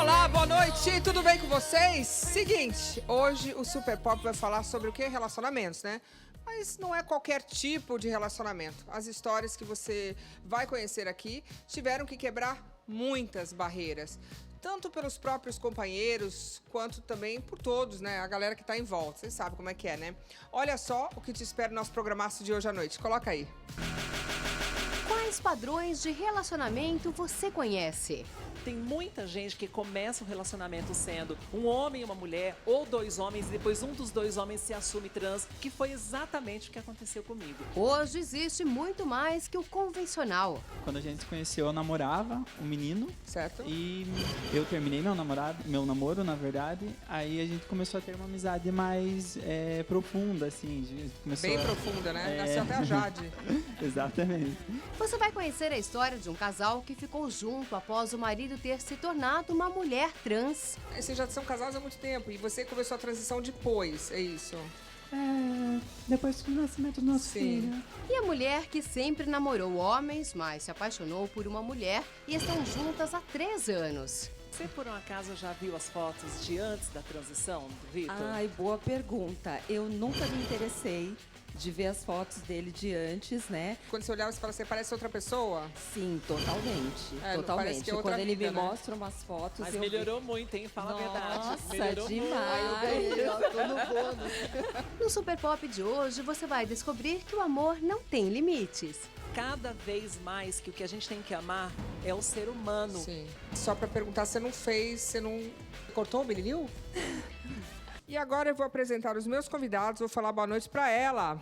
Olá, boa noite, tudo bem com vocês? Seguinte, hoje o Super Pop vai falar sobre o que? Relacionamentos, né? Mas não é qualquer tipo de relacionamento. As histórias que você vai conhecer aqui tiveram que quebrar muitas barreiras. Tanto pelos próprios companheiros, quanto também por todos, né? A galera que tá em volta. Vocês sabem como é que é, né? Olha só o que te espera no nosso programaço de hoje à noite. Coloca aí. Quais padrões de relacionamento você conhece? Tem muita gente que começa um relacionamento sendo um homem e uma mulher, ou dois homens, e depois um dos dois homens se assume trans, que foi exatamente o que aconteceu comigo. Hoje existe muito mais que o convencional. Quando a gente se conheceu, eu namorava um menino. Certo? E eu terminei meu namoro, na verdade. Aí a gente começou a ter uma amizade mais profunda, assim. A gente começou Bem profunda, né? Nasceu até a Jade. Exatamente. Você vai conhecer a história de um casal que ficou junto após o marido ter se tornado uma mulher trans. Vocês já são casados há muito tempo e você começou a transição depois, é isso? Depois do nascimento do nosso Sim. filho. E a mulher que sempre namorou homens, mas se apaixonou por uma mulher e estão juntas há 3 anos. Você, por um acaso, já viu as fotos de antes da transição do Vitor? Ai, boa pergunta. Eu nunca me interessei de ver as fotos dele de antes, né? Quando você olhava, você fala, você parece outra pessoa? Sim, totalmente. Não parece que é outra Quando ele vida, me né? mostra umas fotos, Mas eu melhorou muito, hein? Fala a verdade. Nossa, Melhorou demais. Tô no bônus. No Super Pop de hoje, você vai descobrir que o amor não tem limites. Cada vez mais que o que a gente tem que amar é o ser humano. Sim. Só pra perguntar, você não fez, você não cortou o menininho? E agora eu vou apresentar os meus convidados, vou falar boa noite pra ela.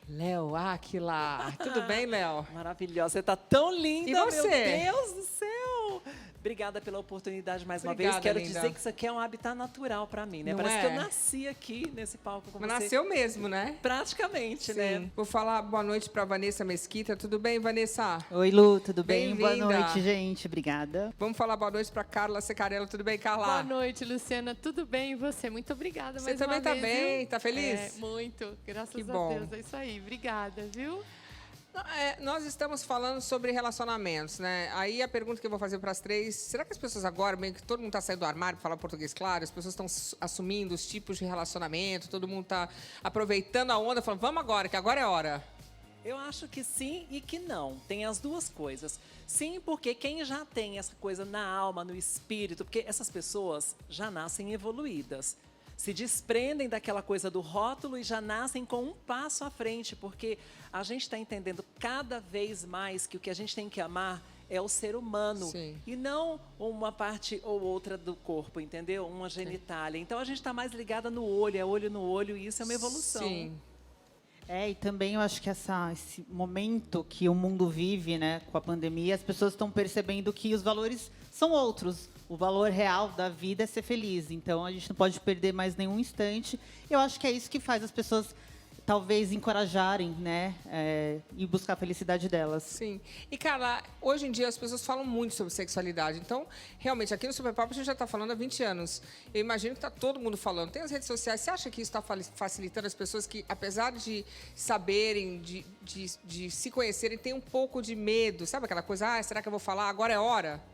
Léo Áquila. Tudo bem, Léo? Maravilhosa. Você tá tão linda, E você? meu Deus do céu. Obrigada pela oportunidade mais uma Obrigada, vez. Quero linda. dizer que isso aqui é um habitat natural pra mim, né? Não Parece é? que eu nasci aqui nesse palco com Mas você. nasceu mesmo, né? Praticamente, né? Vou falar boa noite pra Vanessa Mesquita. Tudo bem, Vanessa? Oi, Lu, tudo bem? Boa Bem-vinda. noite, gente. Obrigada. Vamos falar boa noite pra Carla Secarello. Tudo bem, Carla? Boa noite, Luciana. Tudo bem? E você? Muito obrigada Você mais também uma tá vez, bem? viu? Tá feliz? Muito. Graças Que a bom. Deus. É isso aí. Obrigada, viu? Nós estamos falando sobre relacionamentos, né? Aí a pergunta que eu vou fazer para as três, será que as pessoas agora, meio que todo mundo está saindo do armário para falar português claro, as pessoas estão assumindo os tipos de relacionamento, todo mundo está aproveitando a onda, falando, vamos agora, que agora é hora. Eu acho que sim e que não. Tem as duas coisas. Sim, porque quem já tem essa coisa na alma, no espírito, porque essas pessoas já nascem evoluídas. Se desprendem daquela coisa do rótulo e já nascem com um passo à frente, porque a gente está entendendo cada vez mais que o que a gente tem que amar é o ser humano. Sim. E não uma parte ou outra do corpo, entendeu? Uma genitália. Então a gente está mais ligada no olho, é olho no olho, e isso é uma evolução. Sim. E também eu acho que esse momento que o mundo vive, né, com a pandemia, as pessoas estão percebendo que os valores são outros. O valor real da vida é ser feliz. Então, a gente não pode perder mais nenhum instante. Eu acho que é isso que faz as pessoas, talvez, encorajarem, né, e buscar a felicidade delas. Sim. E, Carla, hoje em dia as pessoas falam muito sobre sexualidade. Então, realmente, aqui no Super Pop a gente já está falando há 20 anos. Eu imagino que está todo mundo falando. Tem as redes sociais. Você acha que isso está facilitando as pessoas que, apesar de saberem, de se conhecerem, têm um pouco de medo? Sabe aquela coisa, será que eu vou falar? Agora é hora?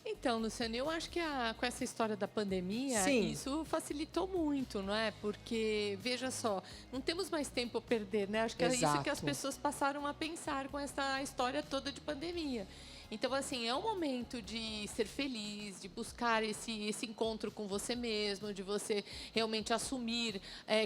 Então, Luciana, eu acho que com essa história da pandemia, Sim. isso facilitou muito, não é? Porque, veja só, não temos mais tempo a perder, né? Acho que é isso Exato. que as pessoas passaram a pensar com essa história toda de pandemia. Então, assim, é um momento de ser feliz, de buscar esse encontro com você mesmo, de você realmente assumir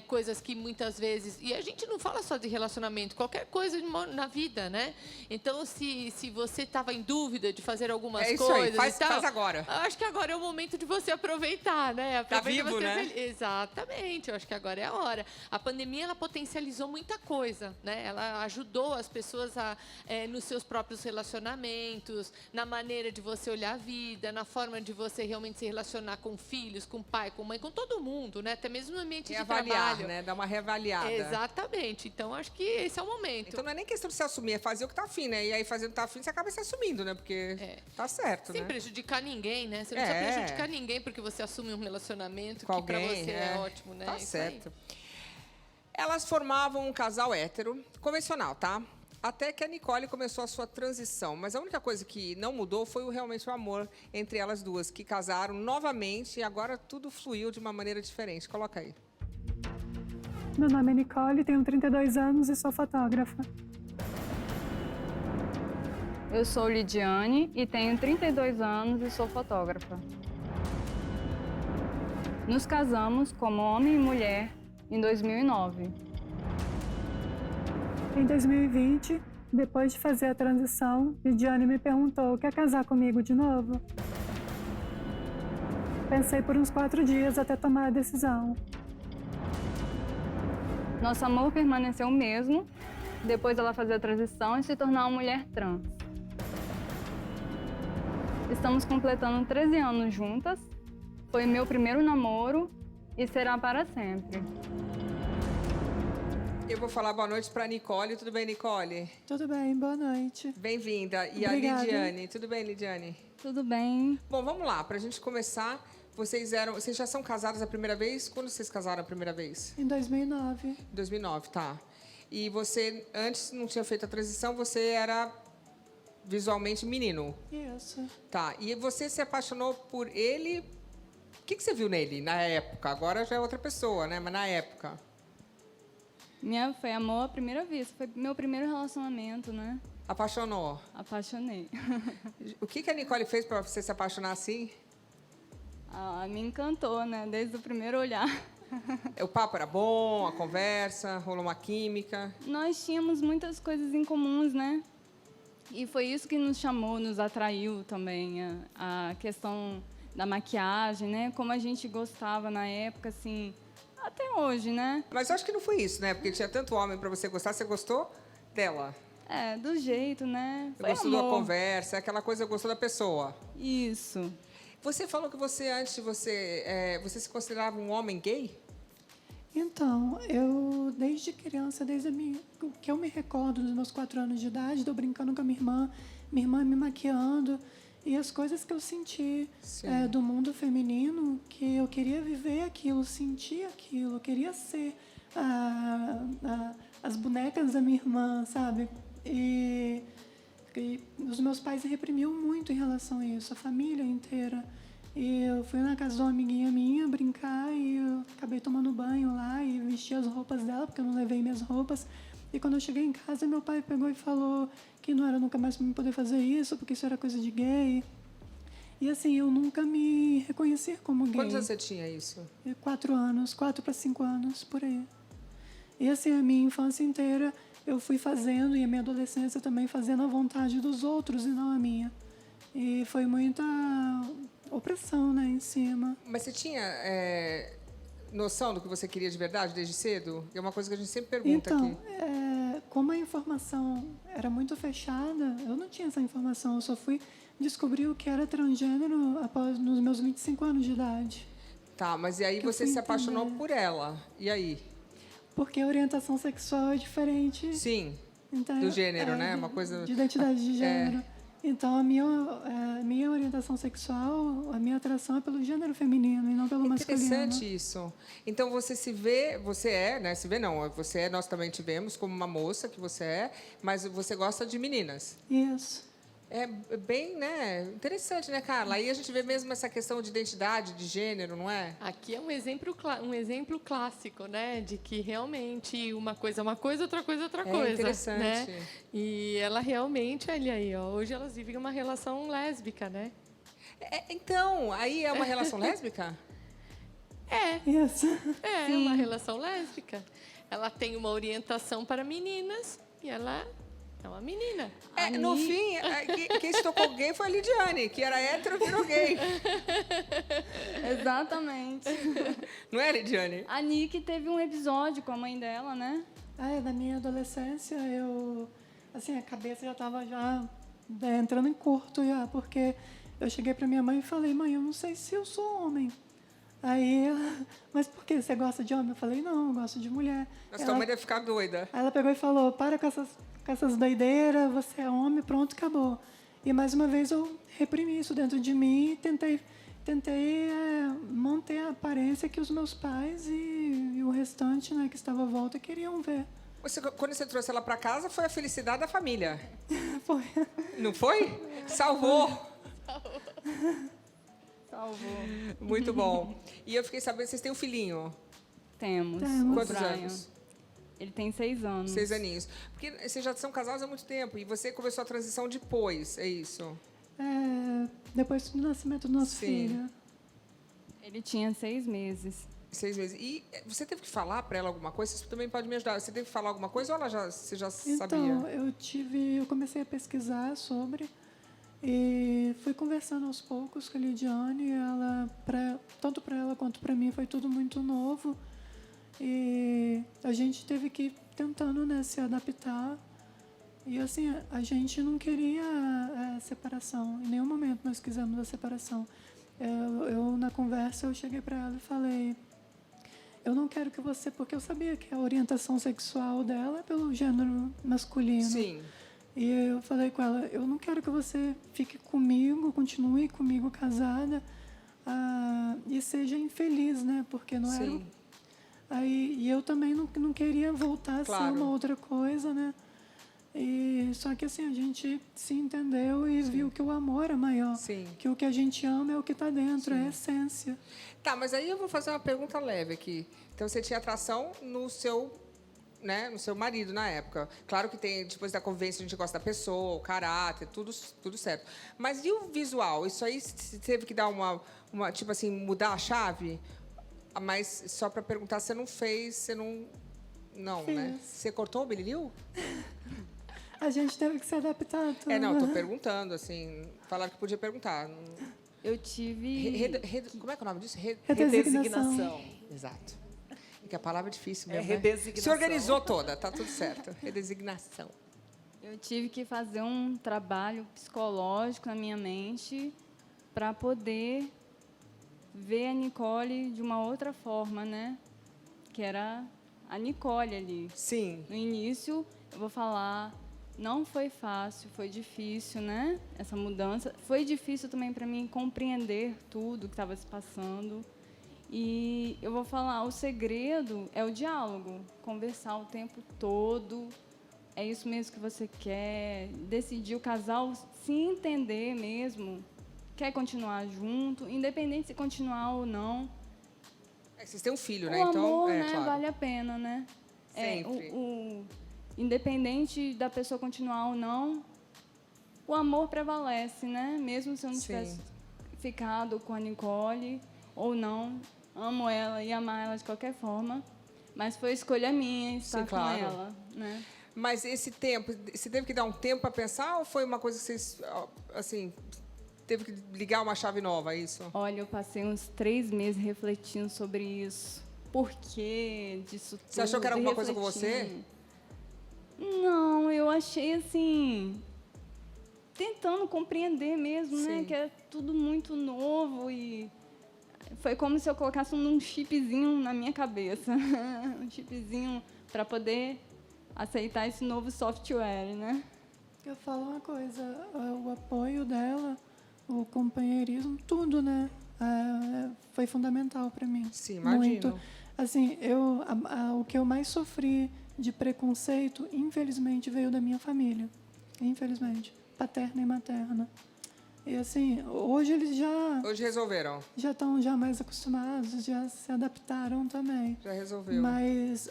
coisas que muitas vezes... E a gente não fala só de relacionamento, qualquer coisa na vida, né? Então, se você estava em dúvida de fazer algumas É isso coisas aí, faz, e tal, faz agora. eu acho que agora é o momento de você aproveitar, né? Tá Aproveita vivo, você né? Exatamente, eu acho que agora é a hora. A pandemia, ela potencializou muita coisa, né? Ela ajudou as pessoas nos seus próprios relacionamentos, na maneira de você olhar a vida, na forma de você realmente se relacionar com filhos, com pai, com mãe, com todo mundo, né? Até mesmo no ambiente de Reavaliar, trabalho. né? Dar uma reavaliada. Exatamente. Então, acho que esse é o momento. Então não é nem questão de se assumir, é fazer o que tá afim, né? E aí fazendo o que tá afim, você acaba se assumindo, né? Porque tá certo, Sem né? prejudicar ninguém, né? Você não precisa prejudicar ninguém porque você assume um relacionamento Com que pra alguém, você é ótimo, né? Tá Isso aí. certo. Elas formavam um casal hétero, convencional, tá? Até que a Nicole começou a sua transição. Mas a única coisa que não mudou foi realmente o amor entre elas duas, que casaram novamente e agora tudo fluiu de uma maneira diferente. Coloca aí. Meu nome é Nicole, tenho 32 anos e sou fotógrafa. Eu sou Lidiane e tenho 32 anos e sou fotógrafa. Nos casamos como homem e mulher em 2009. Em 2020, depois de fazer a transição, Lidiane me perguntou: quer casar comigo de novo? Pensei por uns 4 dias até tomar a decisão. Nosso amor permaneceu o mesmo depois dela fazer a transição e se tornar uma mulher trans. Estamos completando 13 anos juntas. Foi meu primeiro namoro e será para sempre. Eu vou falar boa noite para Nicole. Tudo bem, Nicole? Tudo bem, boa noite. Bem-vinda. E Obrigada. a Lidiane? Tudo bem, Lidiane? Tudo bem? Bom, vamos lá. Para a gente começar, vocês já são casadas a primeira vez? Quando vocês casaram a primeira vez? Em 2009. 2009, tá. E você, antes não tinha feito a transição, você era visualmente menino? Isso. Tá. E você se apaixonou por ele? O que você viu nele na época? Agora já é outra pessoa, né? Mas na época. Foi amor à primeira vista. Foi meu primeiro relacionamento, né? Apaixonou. Apaixonei. O que a Nicole fez para você se apaixonar assim? Me encantou, né? Desde o primeiro olhar. O papo era bom, a conversa, rolou uma química. Nós tínhamos muitas coisas em comuns, né? E foi isso que nos chamou, nos atraiu também. A questão da maquiagem, né? Como a gente gostava na época, assim, até hoje, né? Mas eu acho que não foi isso, né? Porque tinha tanto homem para você gostar, você gostou dela. Do jeito, né? Você gostou da conversa, aquela coisa, gostou da pessoa. Isso. Você falou que você, antes, você se considerava um homem gay? Então, eu, desde criança, o que eu me recordo dos meus 4 anos de idade, estou brincando com a minha irmã me maquiando, e as coisas que eu senti do mundo feminino, que eu queria viver aquilo, sentir aquilo, eu queria ser as bonecas da minha irmã, sabe? E os meus pais reprimiam muito em relação a isso, a família inteira. E eu fui na casa de uma amiguinha minha brincar e eu acabei tomando banho lá e vesti as roupas dela, porque eu não levei minhas roupas. E quando eu cheguei em casa, meu pai pegou e falou que não era nunca mais para mim poder fazer isso, porque isso era coisa de gay. E assim, eu nunca me reconheci como gay. Quantos anos você tinha isso? 4 anos, 4 para 5 anos, por aí. E assim, a minha infância inteira eu fui fazendo, e a minha adolescência também fazendo a vontade dos outros e não a minha. E foi muita opressão, né, em cima. Mas você tinha noção do que você queria de verdade desde cedo? É uma coisa que a gente sempre pergunta então, aqui. Como a informação era muito fechada, eu não tinha essa informação. Eu só fui descobrir o que era transgênero nos meus 25 anos de idade. Tá, mas e aí você se apaixonou por ela. E aí? Porque a orientação sexual é diferente. Sim, então, do gênero, né? Uma coisa... De identidade de gênero. Então, a minha orientação sexual, a minha atração é pelo gênero feminino e não pelo masculino. Interessante isso. Então, você se vê, né? Se vê não, nós também te vemos como uma moça que você é, mas você gosta de meninas. Isso. É bem, né? Interessante, né, Carla? Aí a gente vê mesmo essa questão de identidade, de gênero, não é? Aqui é um exemplo clássico, né? De que realmente uma coisa é uma coisa, outra coisa é outra coisa. Interessante. Né? E ela realmente, olha aí, ó, hoje elas vivem uma relação lésbica, né? Então, aí é uma relação lésbica? Isso. É uma relação lésbica. Ela tem uma orientação para meninas e ela é uma menina. No fim, quem se tocou gay foi a Lidiane, que era hétero, virou gay. Exatamente. Não é, Lidiane? A Nick teve um episódio com a mãe dela, né? Na minha adolescência, a cabeça já estava entrando em curto já, porque eu cheguei para minha mãe e falei: mãe, eu não sei se eu sou homem. Aí ela: mas por quê? Você gosta de homem? Eu falei: não, eu gosto de mulher. Mas tua mãe deve ficar doida. Aí ela pegou e falou: para com essas doideiras, você é homem, pronto, acabou. E mais uma vez eu reprimi isso dentro de mim e tentei manter a aparência que os meus pais e o restante, né, que estava à volta queriam ver. Quando você trouxe ela para casa, foi a felicidade da família. Foi. Não foi? Salvou. Salvou. Muito bom. E eu fiquei sabendo, vocês têm um filhinho. Temos. Temos. O Quantos Brian. anos? Ele tem 6 anos. 6 aninhos. Porque vocês já são casados há muito tempo. E você começou a transição depois, é isso? Depois do nascimento do nosso Sim. filho. Ele tinha 6 meses. 6 meses. E você teve que falar para ela alguma coisa? Isso também pode me ajudar. Você teve que falar alguma coisa ou você já Então, sabia? eu comecei a pesquisar sobre e fui conversando aos poucos com a Lidiane. Tanto para ela quanto para mim, foi tudo muito novo. E a gente teve que ir tentando, né, se adaptar. E assim, a gente não queria separação. Em nenhum momento nós quisemos a separação. Na conversa, eu cheguei para ela e falei: eu não quero que você... Porque eu sabia que a orientação sexual dela é pelo gênero masculino. Sim. E eu falei com ela: eu não quero que você fique comigo, continue comigo casada e seja infeliz, né? Porque não era... Sim. E eu também não queria voltar a Claro. ser uma outra coisa, né? Só que assim, a gente se entendeu e viu que o amor é maior. Sim. Que o que a gente ama é o que está dentro, é a essência. Tá, mas aí eu vou fazer uma pergunta leve aqui. Então, você tinha atração no seu, né, no seu marido na época. Claro que tem, depois da convivência, a gente gosta da pessoa, o caráter, tudo certo. Mas e o visual? Isso aí você teve que dar uma tipo assim, mudar a chave? Mas só para perguntar, você não fez, você não... Não, né? Você cortou o berilil? A gente teve que se adaptar. Não, estou perguntando, assim. Falaram que podia perguntar. Eu tive... Como é que é o nome disso? Redesignação. Exato. É que a palavra é difícil É mesmo, né? redesignação. Se organizou toda, tá tudo certo. Redesignação. Eu tive que fazer um trabalho psicológico na minha mente para poder ver a Nicole de uma outra forma, né? Que era a Nicole ali. Sim. No início, eu vou falar, não foi fácil, foi difícil, né? Essa mudança. Foi difícil também para mim compreender tudo que estava se passando. E eu vou falar, o segredo é o diálogo, conversar o tempo todo. É isso mesmo que você quer? Decidir o casal se entender mesmo. Quer continuar junto, independente se continuar ou não. Vocês têm um filho, O né? amor, Então, né, claro. vale a pena, né? Sempre. Independente da pessoa continuar ou não, o amor prevalece, né? Mesmo se eu não Sim. tivesse ficado com a Nicole ou não, amo ela e amar ela de qualquer forma, mas foi escolha minha estar Sim, claro. com ela, né? Mas esse tempo, você teve que dar um tempo para pensar ou foi uma coisa que vocês, assim, teve que ligar uma chave nova, é isso? Olha, eu passei uns 3 meses refletindo sobre isso. Por que disso tudo? Você achou que era alguma coisa com você? refletindo. Não, eu achei assim... Tentando compreender mesmo, né? Sim. Que é tudo muito novo e... Foi como se eu colocasse um chipzinho na minha cabeça. Um chipzinho para poder aceitar esse novo software, né? Eu falo uma coisa, o apoio dela, o companheirismo, tudo, né? Foi fundamental para mim. Sim, imagino. Muito. Assim, o que eu mais sofri de preconceito, infelizmente, veio da minha família. Infelizmente. Paterna e materna. E assim, hoje eles Hoje resolveram. já estão já mais acostumados, já se adaptaram também. Já resolveu. Mas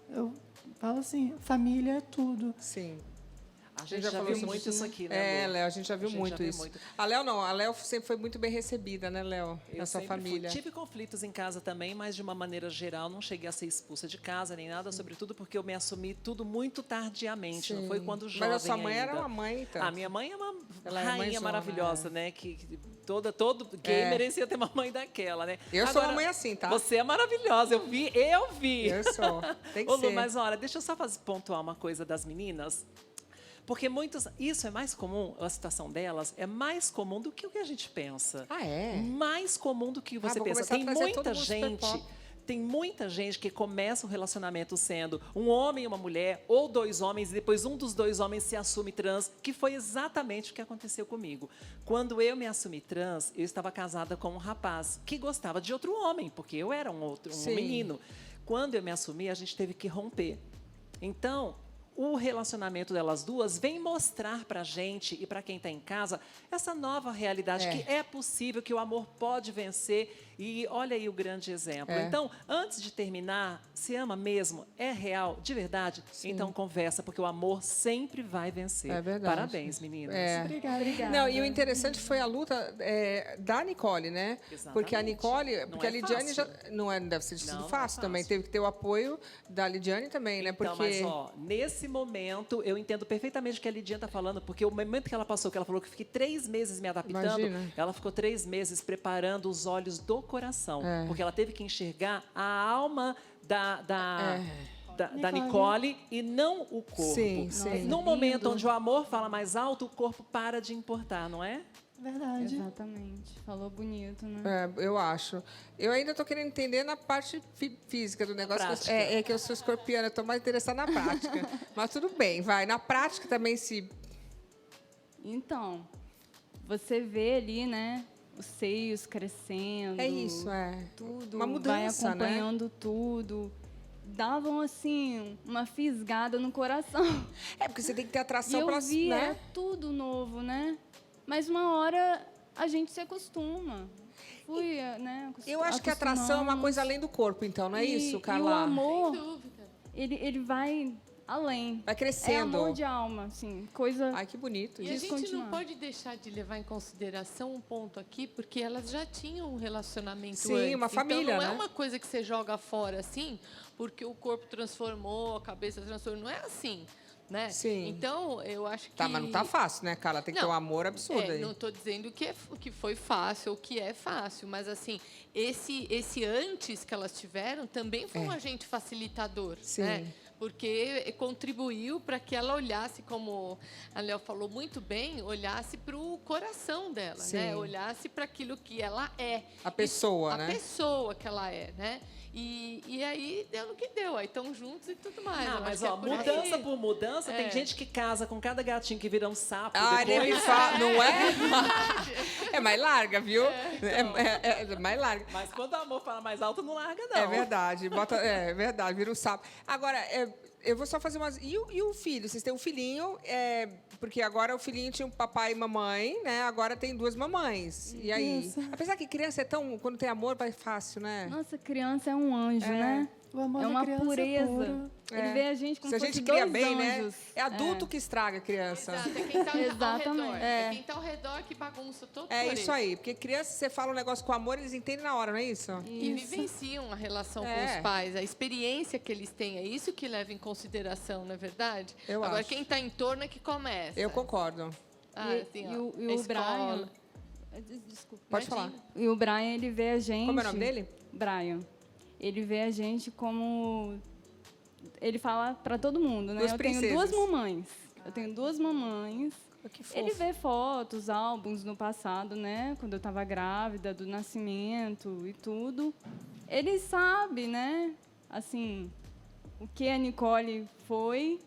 eu falo assim, família é tudo. Sim. A gente já já falou viu sobre muito isso aqui, né, Lu? Léo, a gente já viu muito isso. A Léo não, a Léo sempre foi muito bem recebida, né, Léo? Eu Na sua sempre fui. família. Tive conflitos em casa também, mas de uma maneira geral não cheguei a ser expulsa de casa nem nada, sobretudo porque eu me assumi tudo muito tardiamente, não foi quando jovem Mas a sua mãe ainda. era uma mãe, então. A minha mãe é uma Ela é rainha mãezona, maravilhosa, né? Que todo gay merecia ter uma mãe daquela, né? Eu sou uma mãe assim, tá? Você é maravilhosa, eu vi. Eu sou. Tem que Ô, Lu, ser. mas olha, deixa eu só pontuar uma coisa das meninas. Porque isso é mais comum, a situação delas é mais comum do que o que a gente pensa. Ah, é? Mais comum do que você vou pensa. começar a Tem trazer todo muita mundo gente. super pop. Tem muita gente que começa um relacionamento sendo um homem e uma mulher, ou 2 homens, e depois um dos 2 homens se assume trans, que foi exatamente o que aconteceu comigo. Quando eu me assumi trans, eu estava casada com um rapaz que gostava de outro homem, porque eu era um Sim. menino. Quando eu me assumi, a gente teve que romper. Então, o relacionamento delas duas vem mostrar pra gente e pra quem tá em casa essa nova realidade, que é possível, que o amor pode vencer. E olha aí o grande exemplo. Então, antes de terminar, se ama mesmo? É real? De verdade? Então conversa, porque o amor sempre vai vencer. É verdade. Parabéns, meninas. Obrigada. Não, e o interessante foi a luta da Nicole, né? Exatamente. Porque a Nicole, Não porque é a Lidiane fácil. não deve ser sido Não é fácil também, fácil. teve que ter o apoio da Lidiane também, né? Então, Porque mas ó, nesse momento, eu entendo perfeitamente o que a Lidiane está falando, porque o momento que ela passou, que ela falou que eu fiquei 3 meses me adaptando, Imagina. ela ficou 3 meses preparando os olhos do coração, porque ela teve que enxergar a alma da Nicole e não o corpo. Sim, sim. No momento onde o amor fala mais alto, o corpo para de importar, não é? Verdade. Exatamente. Falou bonito, né? eu acho. Eu ainda tô querendo entender na parte física do negócio. prática. É que eu sou escorpiana, eu tô mais interessada na prática. Mas tudo bem, vai. Na prática também se... Então, você vê ali, né? Os seios crescendo. É isso, Tudo. Uma mudança, vai acompanhando tudo. Davam, assim, uma fisgada no coração. É, porque você tem que ter E atração eu pra... via né? tudo novo, né? Mas uma hora a gente se acostuma. Fui, né? Eu acho que a atração é uma coisa além do corpo, então, não é isso, E o Carla? amor, Sem dúvida. ele vai além. Vai É crescendo. amor de alma, assim, coisa... Ai, que bonito. E a isso. gente não Descontinuar. pode deixar de levar em consideração um ponto aqui, porque elas já tinham um relacionamento Sim, antes. uma família, então, não né? é uma coisa que você joga fora assim, porque o corpo transformou, a cabeça transformou. Não é assim, né? Sim. Então, eu acho que... Tá, mas não tá fácil, né, Carla? Tem que ter um amor absurdo aí. Não estou dizendo que foi fácil ou que é fácil, mas assim, esse antes que elas tiveram também foi um agente facilitador, Sim. né? Porque contribuiu para que ela olhasse, como a Léo falou muito bem, olhasse para o coração dela, Sim. né? Olhasse para aquilo que ela é. A pessoa, né? A pessoa que ela é, né? E aí deu no que deu, aí estão juntos e tudo mais. Não, Eu mas acho ó, que é por mudança aí. por mudança, tem gente que casa com cada gatinho que vira um sapo. Ah, nem me depois... fala, não é? É mais larga, viu? É mais larga. Mas quando o amor fala mais alto, não larga, não. É verdade, é verdade, vira um sapo. Agora, eu vou só fazer umas... E o filho? Vocês têm um filhinho, porque agora o filhinho tinha um papai e mamãe, né? Agora tem 2 mamães. E aí? Isso. Apesar que criança é tão... Quando tem amor, vai fácil, né? Nossa, criança é um anjo, né? O amor É da uma criança pureza. é puro. Ele vê a gente como Se a se gente fosse cria 2 bem, anjos. né? É adulto que estraga a criança. Exato, é quem tá ao redor. Exatamente. É quem tá ao redor que bagunça todo É por isso aí, porque criança, você fala um negócio com amor, eles entendem na hora, não é isso? E vivenciam a relação É. com os pais, a experiência que eles têm, é isso que leva em consideração, não é verdade? Eu Agora, acho. quem está em torno é que começa. Eu concordo. Ah, assim, ó, e a o escola. Brian... Desculpa. Pode Imagina. falar. E o Brian, ele vê a gente... Como é o nome dele? Brian. Ele vê a gente como... Ele fala pra todo mundo, né? 2 Eu tenho princesas. 2 mamães. Eu tenho 2 mamães. Que fofo. Ele vê fotos, álbuns no passado, né? Quando eu estava grávida, do nascimento e tudo. Ele sabe, né? Assim, o que a Nicole foi.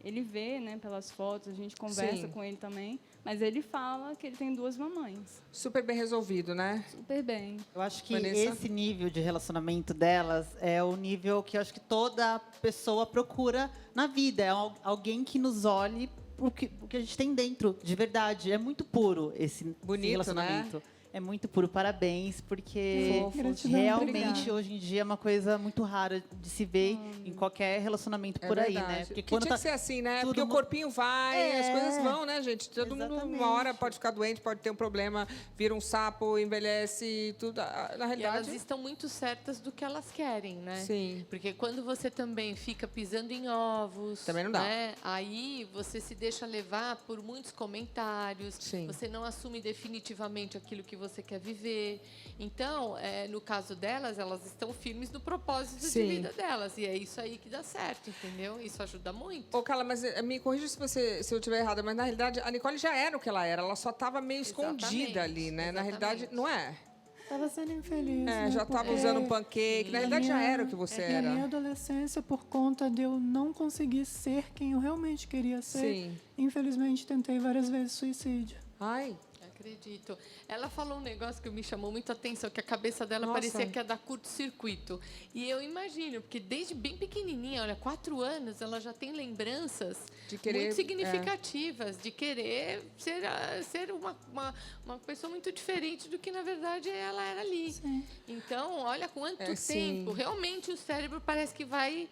Ele vê, né? Pelas fotos, a gente conversa Sim. com ele também. Mas ele fala que ele tem 2 mamães. Super bem resolvido, né? Super bem. Eu acho que Vanessa? esse nível de relacionamento delas é o nível que eu acho que toda pessoa procura na vida. É alguém que nos olhe o que a gente tem dentro, de verdade. É muito puro esse Bonito, relacionamento. É muito puro. Parabéns, porque Fofo. Gratidão, realmente obrigada. hoje em dia é uma coisa muito rara de se ver em qualquer relacionamento por aí, né? Porque Porque tinha que ser assim, né? tudo Porque o mu- corpinho vai, as coisas vão, né, gente? Todo mundo, Exatamente. uma hora, pode ficar doente, pode ter um problema, vira um sapo, envelhece, tudo. Na E elas realidade, estão muito certas do que elas querem, né? sim. Porque quando você também fica pisando em ovos, Também não dá. né? Aí você se deixa levar por muitos comentários, Sim. você não assume definitivamente aquilo que você quer viver. Então, no caso delas, elas estão firmes no propósito Sim. de vida delas. E é isso aí que dá certo, entendeu? Isso ajuda muito. Ô, Carla, mas me corrija se eu estiver errada, mas na realidade a Nicole já era o que ela era, ela só estava meio escondida ali, né? Na realidade, exatamente. não é? Estava sendo infeliz. É, né? já estava Porque usando pancake, na realidade já era o que você Na minha era. adolescência, por conta de eu não conseguir ser quem eu realmente queria ser, Sim. infelizmente tentei várias vezes suicídio. Ai, Acredito. Ela falou um negócio que me chamou muito a atenção, que a cabeça dela Nossa. parecia que ia dar curto-circuito. E eu imagino, porque desde bem pequenininha, olha, 4 anos, ela já tem lembranças De querer, muito significativas, de querer ser uma pessoa muito diferente do que, na verdade, ela era ali. Sim. Então, olha quanto sim. tempo. Realmente, o cérebro parece que vai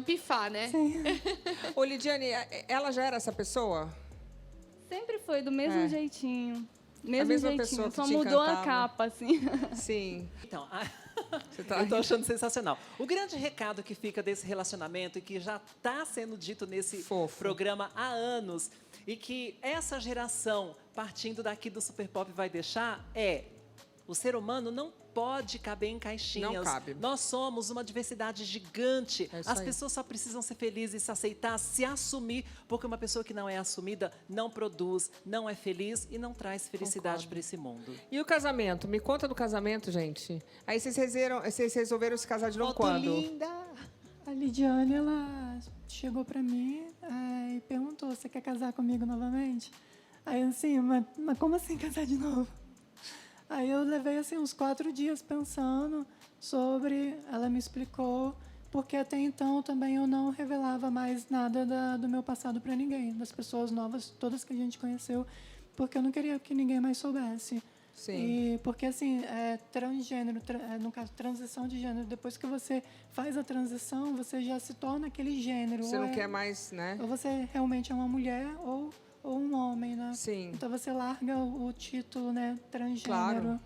pifar, né? Ô, Lidiane, ela já era essa pessoa? Sempre foi do mesmo É. jeitinho. Mesmo mesma jeitinho. pessoa que Só te mudou a encantava. capa, assim. Sim. Então, Você tá eu tô achando sensacional. O grande recado que fica desse relacionamento e que já está sendo dito nesse Fofo. programa há anos e que essa geração, partindo daqui do Super Pop, vai deixar é: o ser humano não pode caber em caixinhas. Não cabe. Nós somos uma diversidade gigante. É isso As aí. pessoas só precisam ser felizes, se aceitar, se assumir, porque uma pessoa que não é assumida não produz, não é feliz e não traz felicidade para esse mundo. E o casamento? Me conta do casamento, gente. Aí vocês resolveram se casar de novo quando? A Lidiane, ela chegou pra mim e perguntou: você quer casar comigo novamente? Aí eu assim, mas como assim casar de novo? Aí eu levei assim uns 4 dias pensando sobre, ela me explicou, porque até então também eu não revelava mais nada do meu passado para ninguém, das pessoas novas, todas que a gente conheceu, porque eu não queria que ninguém mais soubesse. Sim. E porque assim, transgênero, no caso, transição de gênero, depois que você faz a transição, você já se torna aquele gênero. Você ou não quer mais, né? Ou você realmente é uma mulher ou um homem, né? Sim. Então você larga o título, né, transgênero. Claro.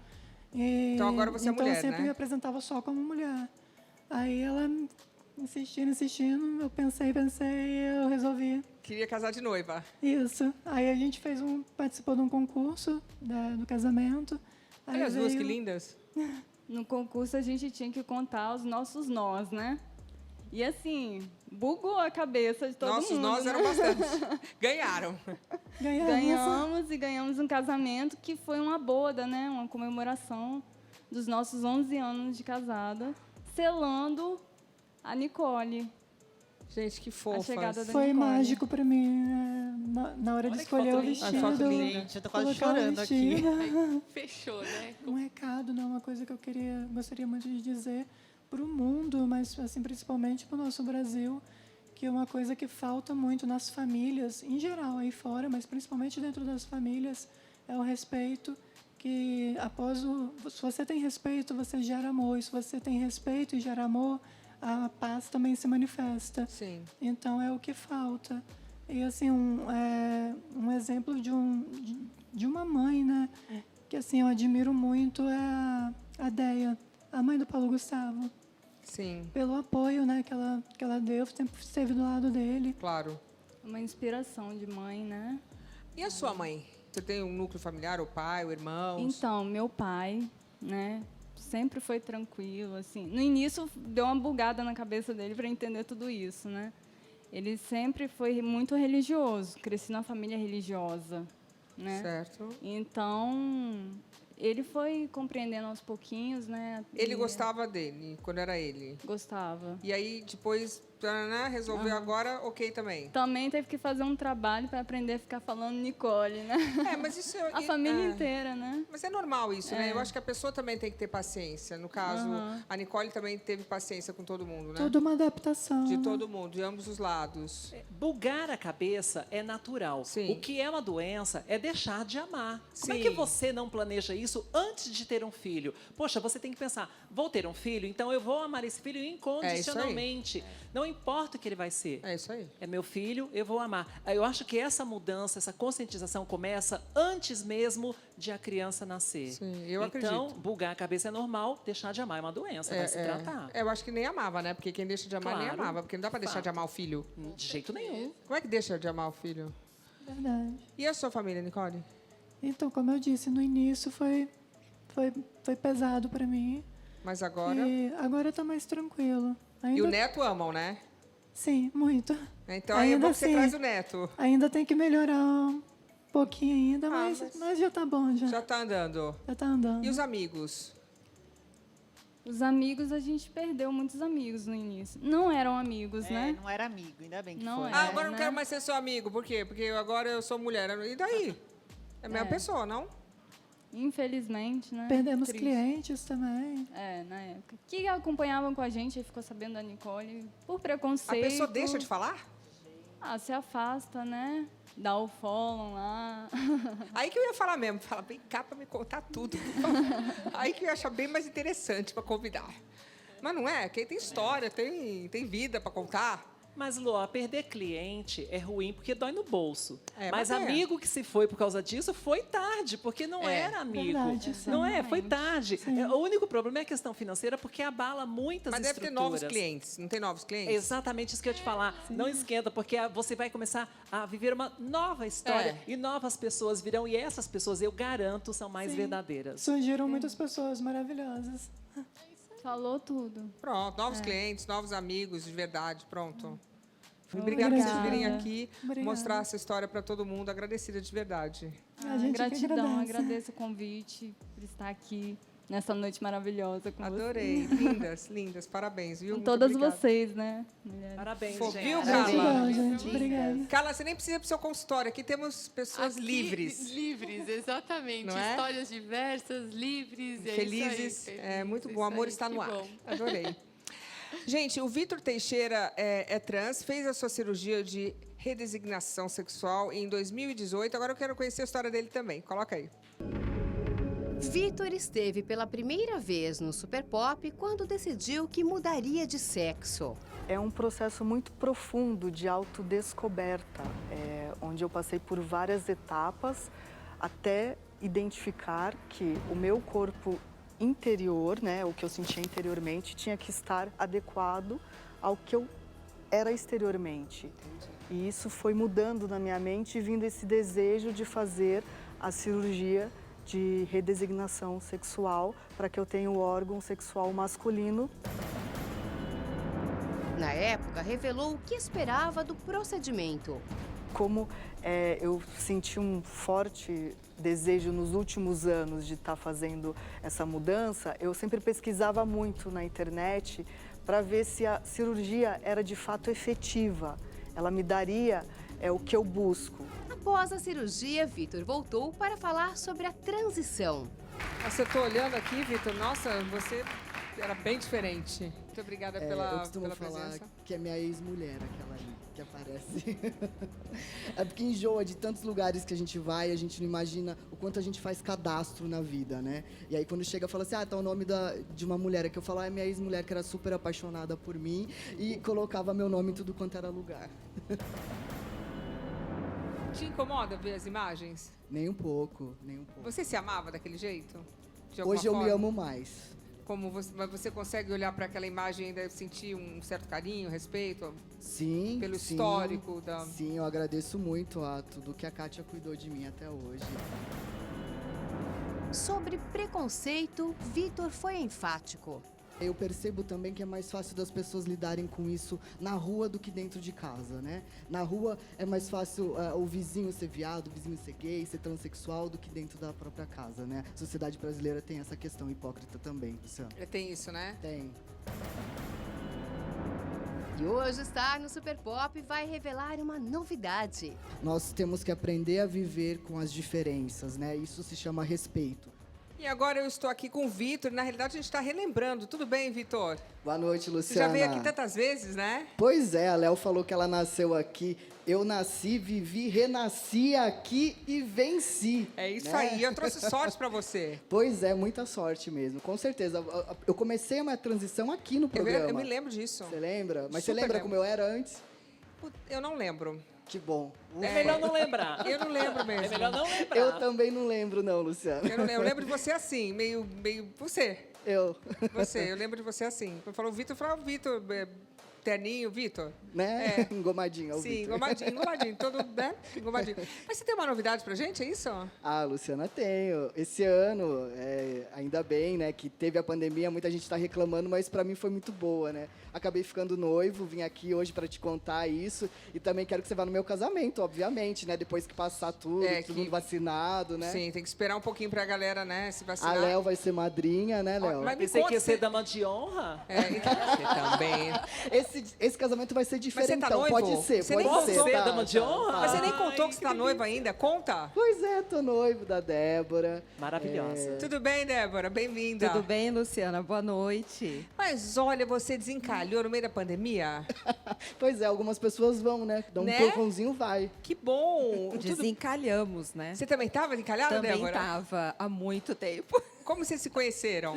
E, Então agora você é então mulher, eu sempre né? me apresentava só como mulher. Aí ela insistindo, eu pensei, eu resolvi Queria casar de noiva. isso. Aí a gente participou de um concurso do casamento. Aí Olha as duas que veio- lindas. No concurso, a gente tinha que contar os nossos nós, né? E assim, bugou a cabeça de todo Nossos mundo. nós né? eram bastante. Ganharam. Ganhamos um casamento que foi uma boda, né? Uma comemoração dos nossos 11 anos de casada, selando a Nicole. Gente, que A fofas. chegada da Foi Nicole. mágico para mim, na hora de Olha que escolher foto o linda. vestido. Ai, foto linda. Gente, eu tô quase colocar o chorando aqui. vestido. Fechou, né? Um recado, né? Uma coisa que eu gostaria muito de dizer para o mundo, mas assim principalmente para o nosso Brasil, que é uma coisa que falta muito nas famílias, em geral aí fora, mas principalmente dentro das famílias, é o respeito. Que se você tem respeito, você gera amor. E se você tem respeito e gera amor, a paz também se manifesta. Sim. Então é o que falta. E assim, um exemplo de uma mãe, né? Que assim, eu admiro muito é a Deia, a mãe do Paulo Gustavo. Sim, Pelo apoio, né, que ela deu, sempre esteve do lado dele. claro. Uma inspiração de mãe, né? E a sua mãe? Você tem um núcleo familiar, o pai, o irmão? Então, meu pai, né, sempre foi tranquilo, assim. No início, deu uma bugada na cabeça dele para entender tudo isso, né? Ele sempre foi muito religioso, cresci numa família religiosa, né? Certo. Então, ele foi compreendendo aos pouquinhos, né? Ele E gostava dele, quando era ele. Gostava. E aí, depois, né, resolveu agora, ok também. Também teve que fazer um trabalho para aprender a ficar falando Nicole, né? É, mas isso... A família inteira, né? Mas é normal isso, né? Eu acho que a pessoa também tem que ter paciência. No caso, a Nicole também teve paciência com todo mundo, né? Tudo uma adaptação. De né? todo mundo, de ambos os lados. Bugar a cabeça é natural. Sim. O que é uma doença é deixar de amar. Como é Sim. que você não planeja isso antes de ter um filho? Poxa, você tem que pensar, vou ter um filho, então eu vou amar esse filho incondicionalmente. Não importa o que ele vai ser. É isso aí. É meu filho, eu vou amar. Eu acho que essa mudança, essa conscientização começa antes mesmo de a criança nascer. Sim, eu então, acredito. bugar a cabeça é normal, deixar de amar é uma doença, vai se tratar. Eu acho que nem amava, né? Porque quem deixa de amar nem Claro. amava. Porque não dá pra deixar de Fato. amar o filho. De jeito nenhum. Como é que deixa de amar o filho? Verdade. E a sua família, Nicole? Então, como eu disse, no início foi pesado para mim. Mas agora... E agora está mais tranquilo. E Ainda, o neto amam, né? Sim, muito. Então aí é Ainda bom que você assim, traz o neto. Ainda tem que melhorar um pouquinho ainda, mas já tá bom, já. Já tá andando. Já tá andando. E os amigos? Os amigos, a gente perdeu muitos amigos no início. Não eram amigos, né? Não era amigo, ainda bem que Não foi. era. Ah, agora eu não né? quero mais ser seu amigo. Por quê? Porque agora eu sou mulher. E daí? É a mesma pessoa, não? Infelizmente, né? Perdemos Triste. clientes também. Na época. Que acompanhavam com a gente e ficou sabendo da Nicole por preconceito. A pessoa deixa de falar? Se afasta, né? Dá o follow lá. Aí que eu ia falar mesmo. Fala, vem cá pra me contar tudo. Por favor. Aí que eu ia achar bem mais interessante pra convidar. Mas não é? Quem tem história, tem vida pra contar. Mas, Lô, perder cliente é ruim porque dói no bolso. Mas amigo que se foi por causa disso foi tarde, porque não era amigo. Verdade, sim. Não é? Foi tarde. O único problema é a questão financeira, porque abala muitas Mas deve ter estruturas. novos clientes. Não tem novos clientes? Exatamente isso que eu ia te falar. Não esquenta, porque você vai começar a viver uma nova história e novas pessoas virão. E essas pessoas, eu garanto, são mais verdadeiras. Surgiram muitas pessoas maravilhosas. Falou tudo. Pronto, novos clientes, novos amigos de verdade, pronto. Obrigada por vocês Obrigada. virem aqui Obrigada. mostrar essa história para todo mundo. Agradecida de verdade. A gente que Gratidão, agradece. agradeço o convite por estar aqui nessa noite maravilhosa com Adorei. vocês. Lindas, lindas. Parabéns, viu? Com Muito todas obrigada. vocês, né? Mulheres. Parabéns, Pô, gente. viu, Gratidão, Carla? gente. Obrigada. Carla, você nem precisa ir pro seu consultório. Aqui temos pessoas Aqui, livres. Livres, exatamente. Não é? Histórias diversas, livres. Felizes. É, isso aí, É muito felizes, bom. O amor isso está aí, no que ar. bom. Adorei. Gente, o Vitor Teixeira é trans, fez a sua cirurgia de redesignação sexual em 2018. Agora eu quero conhecer a história dele também. Coloca aí. Vitor esteve pela primeira vez no Super Pop quando decidiu que mudaria de sexo. É um processo muito profundo de autodescoberta, onde eu passei por várias etapas até identificar que o meu corpo interior, né, o que eu sentia interiormente, tinha que estar adequado ao que eu era exteriormente. E isso foi mudando na minha mente e vindo esse desejo de fazer a cirurgia de redesignação sexual para que eu tenha o órgão sexual masculino. Na época, revelou o que esperava do procedimento. Como eu senti um forte desejo nos últimos anos de estar fazendo essa mudança, eu sempre pesquisava muito na internet para ver se a cirurgia era de fato efetiva. Ela me daria o que eu busco. Após a cirurgia, Vitor voltou para falar sobre a transição. Você tá olhando aqui, Vitor? Nossa, você era bem diferente. Muito obrigada pela Eu costumo falar presença. que é minha ex-mulher, aquela ali, que aparece. É porque enjoa de tantos lugares que a gente vai, a gente não imagina o quanto a gente faz cadastro na vida, né? E aí quando chega, fala assim, tá o nome de uma mulher. É que eu falo, é minha ex-mulher que era super apaixonada por mim e colocava meu nome em tudo quanto era lugar. Te incomoda ver as imagens? Nem um pouco, nem um pouco. Você se amava daquele jeito? De alguma Hoje eu me forma? amo mais. Mas você consegue olhar para aquela imagem e ainda sentir um certo carinho, respeito? Sim, Pelo sim, histórico da... Sim, eu agradeço muito a tudo que a Kátia cuidou de mim até hoje. Sobre preconceito, Vitor foi enfático. Eu percebo também que é mais fácil das pessoas lidarem com isso na rua do que dentro de casa, né? Na rua é mais fácil o vizinho ser viado, o vizinho ser gay, ser transexual do que dentro da própria casa, né? A sociedade brasileira tem essa questão hipócrita também, Luciano. Tem isso, né? Tem. E hoje estar no Super Pop vai revelar uma novidade. Nós temos que aprender a viver com as diferenças, né? Isso se chama respeito. E agora eu estou aqui com o Vitor. Na realidade, a gente está relembrando. Tudo bem, Vitor? Boa noite, Você Luciana. já veio aqui tantas vezes, né? Pois é, a Léo falou que ela nasceu aqui. Eu nasci, vivi, renasci aqui e venci. É isso né? aí. Eu trouxe sorte para você. Pois é, muita sorte mesmo, com certeza. Eu comecei a minha transição aqui no programa. Eu me lembro disso. Você lembra? Mas Super você lembra lembro. como eu era antes? Eu não lembro. Que bom. É melhor não lembrar. Eu não lembro mesmo. É melhor não lembrar. Eu também não lembro, não, Luciano. Eu não lembro. Eu lembro de você assim, meio você. Você. Eu lembro de você assim. Quando falou Vitor, eu falava Vitor, terninho, Vitor. Né? Engomadinho. É o Sim, Vitor. engomadinho, todo, né? Engomadinho. Mas você tem uma novidade pra gente, é isso? Ah, Luciana, tenho. Esse ano, ainda bem, né, que teve a pandemia, muita gente está reclamando, mas para mim foi muito boa, né? Acabei ficando noivo, vim aqui hoje para te contar isso e também quero que você vá no meu casamento, obviamente, né? Depois que passar tudo, todo mundo vacinado, né? Sim, tem que esperar um pouquinho pra galera, né, se vacinar. A Léo vai ser madrinha, né, Léo? Mas me Pensei conta que ia se- ser dama de honra. Você também. Esse esse casamento vai ser diferente. Mas você tá noivo? Pode ser, Você pode nem ser. contou. tá, dama de tá, honra? tá. Mas você nem contou que você tá noiva ainda? Conta. Pois é, tô noivo da Débora. Maravilhosa. Tudo bem, Débora? Bem-vinda. Tudo bem, Luciana? Boa noite. Mas olha, você desencalhou no meio da pandemia? Pois é, algumas pessoas vão, né? Dá um Né? empurrãozinho, vai. Que bom. Desencalhamos, né? Você também estava encalhada, Também Débora? estava há muito tempo. Como vocês se conheceram?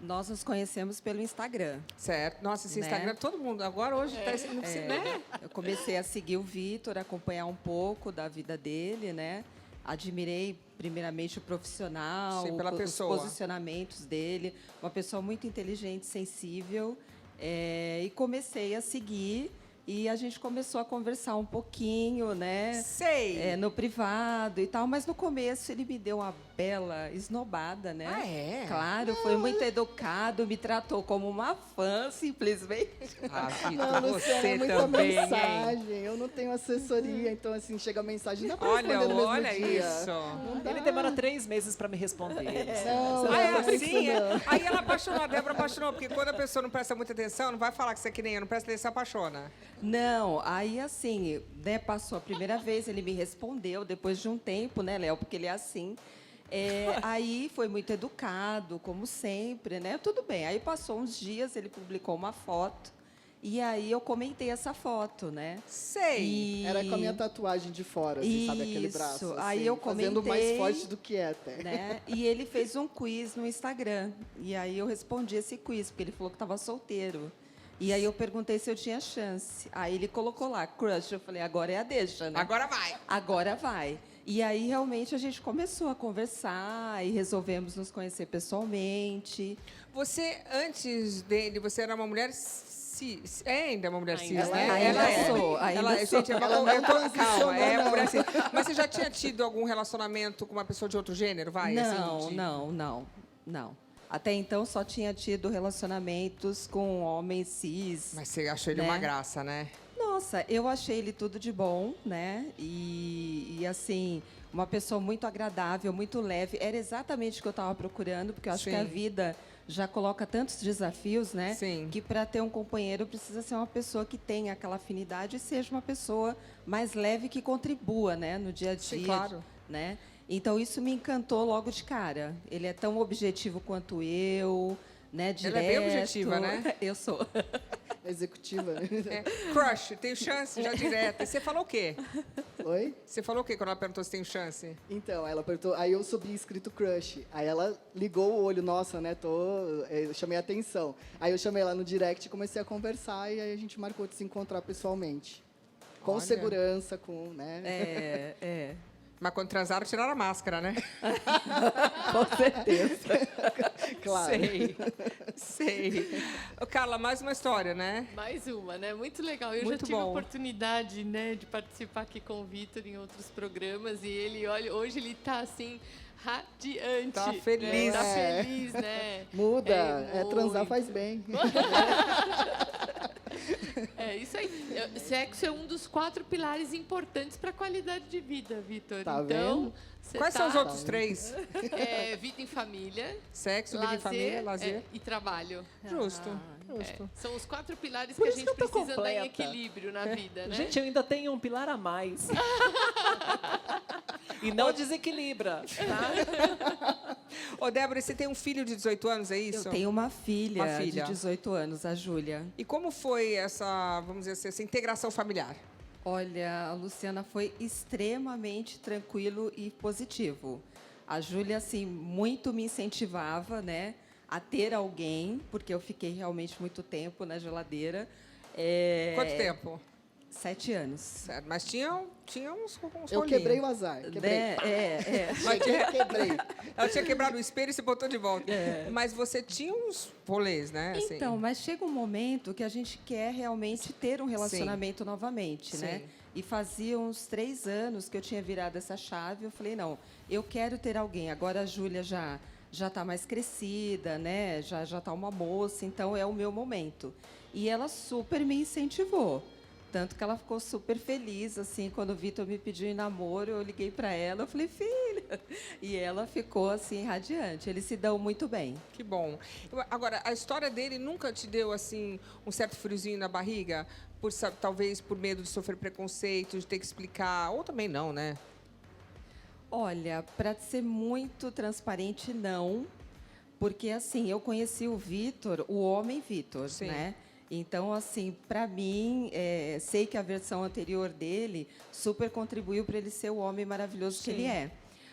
Nós nos conhecemos pelo Instagram. Certo. Nossa, esse Né? Instagram, todo mundo agora hoje tá né? Eu comecei a seguir o Vitor, acompanhar um pouco da vida dele, né? Admirei primeiramente o profissional, Sim, pela os pessoa. posicionamentos dele, uma pessoa muito inteligente, sensível, e comecei a seguir. E a gente começou a conversar um pouquinho, né? Sei. No privado e tal, mas no começo ele me deu uma bela esnobada, né? Ah, é? Claro, foi muito educado, me tratou como uma fã, simplesmente. Ah, Vitor, Não, Luciana, você é muita também, hein? mensagem. Eu não tenho assessoria, então assim, chega a mensagem, não dá pra Olha, responder no mesmo olha dia. isso. Não dá. Ele demora 3 meses pra me responder. Não, Ah, é não tem assim? isso não. Aí ela apaixonou, a Débora apaixonou, porque quando a pessoa não presta muita atenção, não vai falar que você é que nem eu, não presta atenção, apaixona. Não, aí assim, né, passou a primeira vez, ele me respondeu depois de um tempo, né, Léo, porque ele é assim. Aí foi muito educado, como sempre, né? Tudo bem. Aí passou uns dias, ele publicou uma foto. E aí eu comentei essa foto, né? Sei. E... Era com a minha tatuagem de fora, assim, sabe? Aquele braço. Isso. Assim, Aí eu fazendo mais comentei, forte do que é até. né? E ele fez um quiz no Instagram. E aí eu respondi esse quiz, porque ele falou que estava solteiro. E aí eu perguntei se eu tinha chance. Aí ele colocou lá, crush. Eu falei, agora é a deixa, né? Agora vai. Agora vai. E aí, realmente, a gente começou a conversar e resolvemos nos conhecer pessoalmente. Você, antes dele, você era uma mulher cis. É ainda uma mulher cis, Ainda né? sou. Ainda Ela sou, é. ainda Ela, sou. gente, Ela não calma, transicionou, é uma não. mulher cis. Mas você já tinha tido algum relacionamento com uma pessoa de outro gênero, vai? Não, assim, de- não. Até então, só tinha tido relacionamentos com homens cis. Mas você achou ele Né? uma graça, né? Nossa, eu achei ele tudo de bom, né? E assim, uma pessoa muito agradável, muito leve. Era exatamente o que eu estava procurando, porque eu acho Sim. que a vida já coloca tantos desafios, né? Sim. Que para ter um companheiro precisa ser uma pessoa que tenha aquela afinidade e seja uma pessoa mais leve que contribua, né? No dia a dia. Sim, claro. Né? Então isso me encantou logo de cara. Ele é tão objetivo quanto eu, né? Direto. Ela é bem objetiva, né? Eu sou. Executiva. É. Crush, tenho chance? Já direto. E você falou o quê? Oi? Você falou o quê quando ela perguntou se tem chance? Então, ela apertou, aí eu subi escrito crush. Aí ela ligou o olho, nossa, né? Eu chamei a atenção. Aí eu chamei ela no direct e comecei a conversar e aí a gente marcou de se encontrar pessoalmente. Com Olha. segurança, com, né? É. Mas quando transaram, tiraram a máscara, né? Com certeza. Claro. Sei. Ô, Carla, mais uma história, né? Mais uma, né? Muito legal. Eu Muito já tive a bom. oportunidade, né, de participar aqui com o Vitor em outros programas e ele, olha, hoje ele tá assim radiante. Tá feliz. Né? Tá É. feliz, né? Muda, transar muito. faz bem. É isso aí. Sexo é um dos 4 pilares importantes para a qualidade de vida, Vitor. Tá então, vendo? você Quais tá, são os outros 3? Vida em família, Sexo, vida em família, lazer. e trabalho. Justo. É, Justo. são os 4 pilares Por que a isso gente que eu tô precisa andar em completa. equilíbrio na vida, né? Gente, eu ainda tenho um pilar a mais. E não desequilibra, tá? Ô, Débora, você tem um filho de 18 anos, é isso? Eu tenho uma filha, Uma filha. de 18 anos, a Júlia. E como foi essa, vamos dizer assim, essa integração familiar? Olha, a Luciana foi extremamente tranquilo e positivo. A Júlia, assim, muito me incentivava, né, a ter alguém, porque eu fiquei realmente muito tempo na geladeira. Quanto tempo? 7 anos. Certo. Mas tinha uns Eu rolinhos. quebrei o azar. Quebrei. Né? Cheguei, quebrei. Ela tinha quebrado o espelho e se botou de volta. Mas você tinha uns rolês, né? assim? Então, mas chega um momento que a gente quer realmente ter um relacionamento novamente, né? Sim. E fazia uns 3 anos que eu tinha virado essa chave. Eu falei, não, eu quero ter alguém. Agora a Júlia já está mais crescida, né? Já está uma moça, então é o meu momento. E ela super me incentivou. Tanto que ela ficou super feliz, assim, quando o Vitor me pediu em namoro, eu liguei para ela, eu falei, filha, E ela ficou assim radiante. Eles se dão muito bem. Que bom. Agora, a história dele nunca te deu assim um certo friozinho na barriga, talvez por medo de sofrer preconceito, de ter que explicar, ou também não, né? Olha, para ser muito transparente, não. Porque, assim, eu conheci o Vitor, o homem Vitor, né? Então, assim, para mim, sei que a versão anterior dele super contribuiu para ele ser o homem maravilhoso que ele é.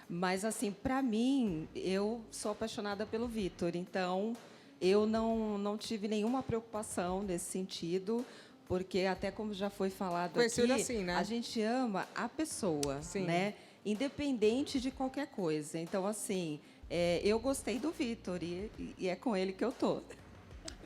Mas, assim, para mim, eu sou apaixonada pelo Vitor. Então, eu não tive nenhuma preocupação nesse sentido, porque, até como já foi falado Conheceu aqui, ele assim, né? a gente ama a pessoa, né? Independente de qualquer coisa. Então, assim, eu gostei do Vitor e é com ele que eu tô.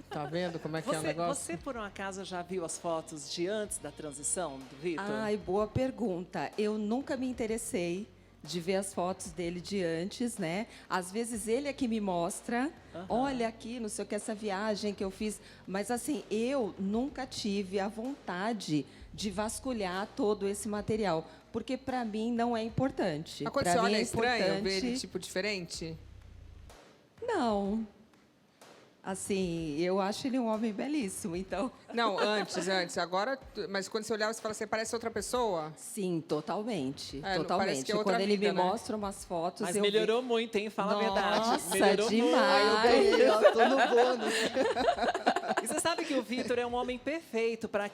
Tá vendo como é que é o negócio? Você, por um acaso, já viu as fotos de antes da transição do Vitor? Ai, boa pergunta. Eu nunca me interessei de ver as fotos dele de antes, né? Às vezes ele é que me mostra, olha aqui, não sei o que, essa viagem que eu fiz. Mas, assim, eu nunca tive a vontade de vasculhar todo esse material, porque, para mim, não é importante. Mas quando pra você mim olha, é é estranho ver importante- ele, tipo, diferente? Não. Assim, eu acho ele um homem belíssimo, então... Não, antes. Agora, mas quando você olhava, você fala assim, parece outra pessoa? Sim, totalmente. Parece Totalmente. que é outra Quando ele vida, me né? mostra umas fotos, Mas eu melhorou muito, hein? Fala a verdade. Nossa, Melhorou demais. muito. Eu tô no bônus. E você sabe que o Vitor é um homem perfeito para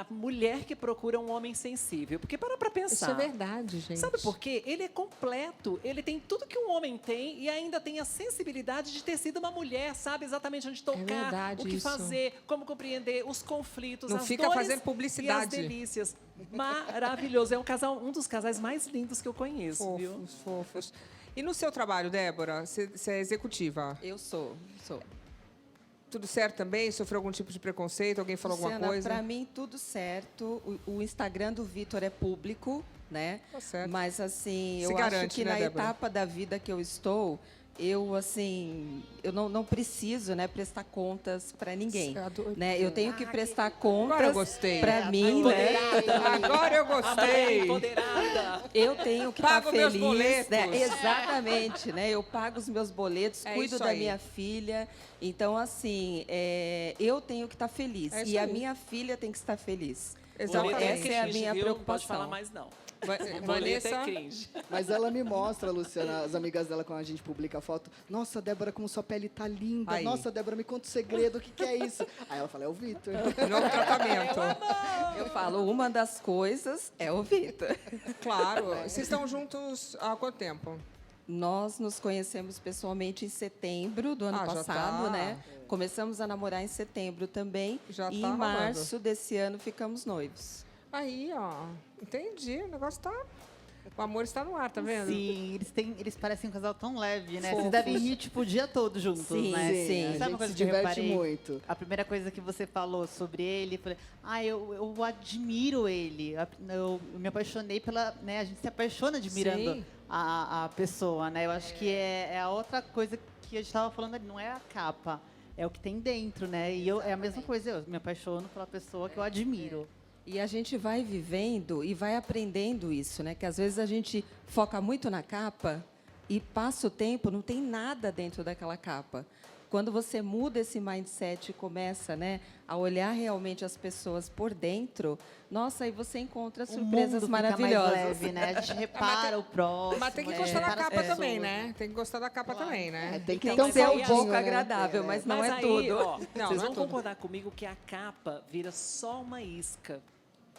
mulher que procura um homem sensível. Porque para pensar. Isso é verdade, gente. Sabe por quê? Ele é completo. Ele tem tudo que um homem tem e ainda tem a sensibilidade de ter sido uma mulher, sabe exatamente onde tocar, verdade o que isso. fazer, como compreender os conflitos, Não as fica dores fazendo publicidade. e as delícias. Maravilhoso. É um dos casais mais lindos que eu conheço, viu? Fofos. E no seu trabalho, Débora, você é executiva? Eu sou. Tudo certo também? Sofreu algum tipo de preconceito? Alguém falou alguma Luciana, coisa? para mim, tudo certo. O Instagram do Vitor é público, né? Tá certo. Mas, assim, Se eu garante, acho que né, na Débora? etapa da vida que eu estou, eu não preciso, né, prestar contas para ninguém, né? Eu tenho que prestar Agora eu contas gostei. para mim, né? Agora eu gostei. Empoderada. Eu tenho que estar Pago meus feliz, boletos. né? Exatamente, né? Eu pago os meus boletos, É cuido isso da aí. minha filha. Então, assim, eu tenho que estar feliz. É isso E a aí. minha filha tem que estar feliz. Exatamente. Então, essa é a cringe, minha viu? preocupação. Não pode falar mais, não. Boleto Vanessa, é cringe. Mas ela me mostra, Luciana, as amigas dela, quando a gente publica a foto. Nossa, Débora, como sua pele tá linda. Aí. Nossa, Débora, me conta o segredo, o que é isso? Aí ela fala, é o Vitor. novo tratamento. Eu falo, uma das coisas é o Vitor. Claro. Vocês estão juntos há quanto tempo? Nós nos conhecemos pessoalmente em setembro do ano Ah, já passado, tá. né? Começamos a namorar em setembro também. Já e tá em rolando. março desse ano ficamos noivos. Aí, ó. Entendi. O negócio tá... O amor está no ar, tá vendo? Sim, eles parecem um casal tão leve, né? Fofos. Vocês devem rir, tipo, o dia todo juntos, Sim, né? sim. A Sabe gente uma coisa se que eu diverte reparei? muito. A primeira coisa que você falou sobre ele, eu falei, eu admiro ele. Eu me apaixonei pela... Né, a gente se apaixona admirando Sim. a pessoa, né? Eu acho que é a outra coisa que a gente estava falando ali, não é a capa, é o que tem dentro, né? E é a mesma coisa, eu me apaixono pela pessoa que eu admiro. E a gente vai vivendo e vai aprendendo isso, né? Que às vezes a gente foca muito na capa e passa o tempo, não tem nada dentro daquela capa. Quando você muda esse mindset e começa, né, a olhar realmente as pessoas por dentro, nossa, aí você encontra O surpresas mundo maravilhosas. fica mais leve, né? A gente repara o próximo. Mas tem que né? gostar da Repara as capa pessoas. também, né? Tem que gostar da capa também, né? Tem que Tem ter um que ser um caldinho, pouco né? agradável, mas não é aí, tudo. ó, Não, vocês não é vão tudo. concordar comigo que a capa vira só uma isca.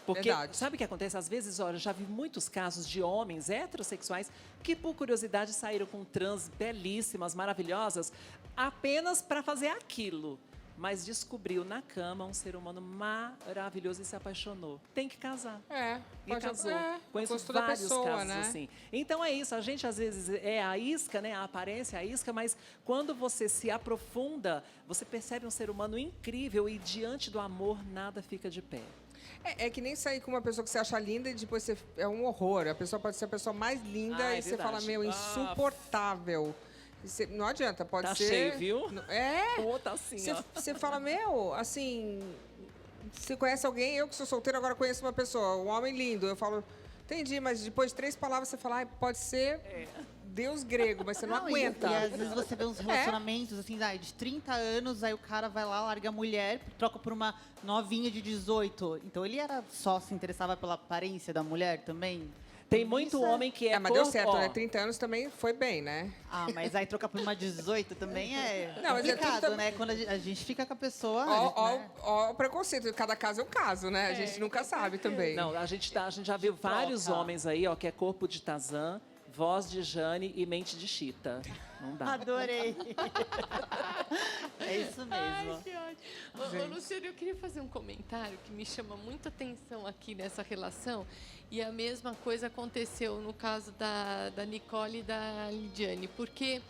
Porque, Verdade. sabe o que acontece? Às vezes, olha, eu já vi muitos casos de homens heterossexuais que, por curiosidade, saíram com trans belíssimas, maravilhosas, apenas para fazer aquilo. Mas descobriu na cama um ser humano maravilhoso e se apaixonou. Tem que casar. É. E pode- casou. É, Conheço gosto da vários pessoa, casos né? assim. Então é isso, a gente às vezes é a isca, né? A aparência, a isca, mas quando você se aprofunda, você percebe um ser humano incrível e diante do amor nada fica de pé. É que nem sair com uma pessoa que você acha linda e depois você, é um horror. A pessoa pode ser a pessoa mais linda Ah, é e você verdade. fala, meu, insuportável. E você- não adianta, pode Tá ser... cheio, viu? É. Pô, tá assim, Você, ó. você fala, meu, assim... Você conhece alguém, eu que sou solteira, agora conheço uma pessoa, um homem lindo. Eu falo, Entendi, mas depois de 3 palavras você fala, pode ser Deus grego, mas você não aguenta. E às vezes você vê uns relacionamentos assim, de 30 anos, aí o cara vai lá, larga a mulher, troca por uma novinha de 18. Então ele se interessava pela aparência da mulher também? Tem muito homem que mas deu certo, né? 30 anos também foi bem, né? Ah, mas aí trocar por uma 18 também é Não, mas complicado, né? Quando a gente fica com a pessoa... Ó o preconceito, cada caso é um caso, né? A gente nunca sabe também. Não, a gente já viu vários homens aí, ó, que é corpo de Tarzan, voz de Jane e mente de Chita. Não dá. Adorei. É isso mesmo. Ai, que ótimo. Ô, Luciano, eu queria fazer um comentário que me chama muita atenção aqui nessa relação. E a mesma coisa aconteceu no caso da Nicole e da Lidiane, porque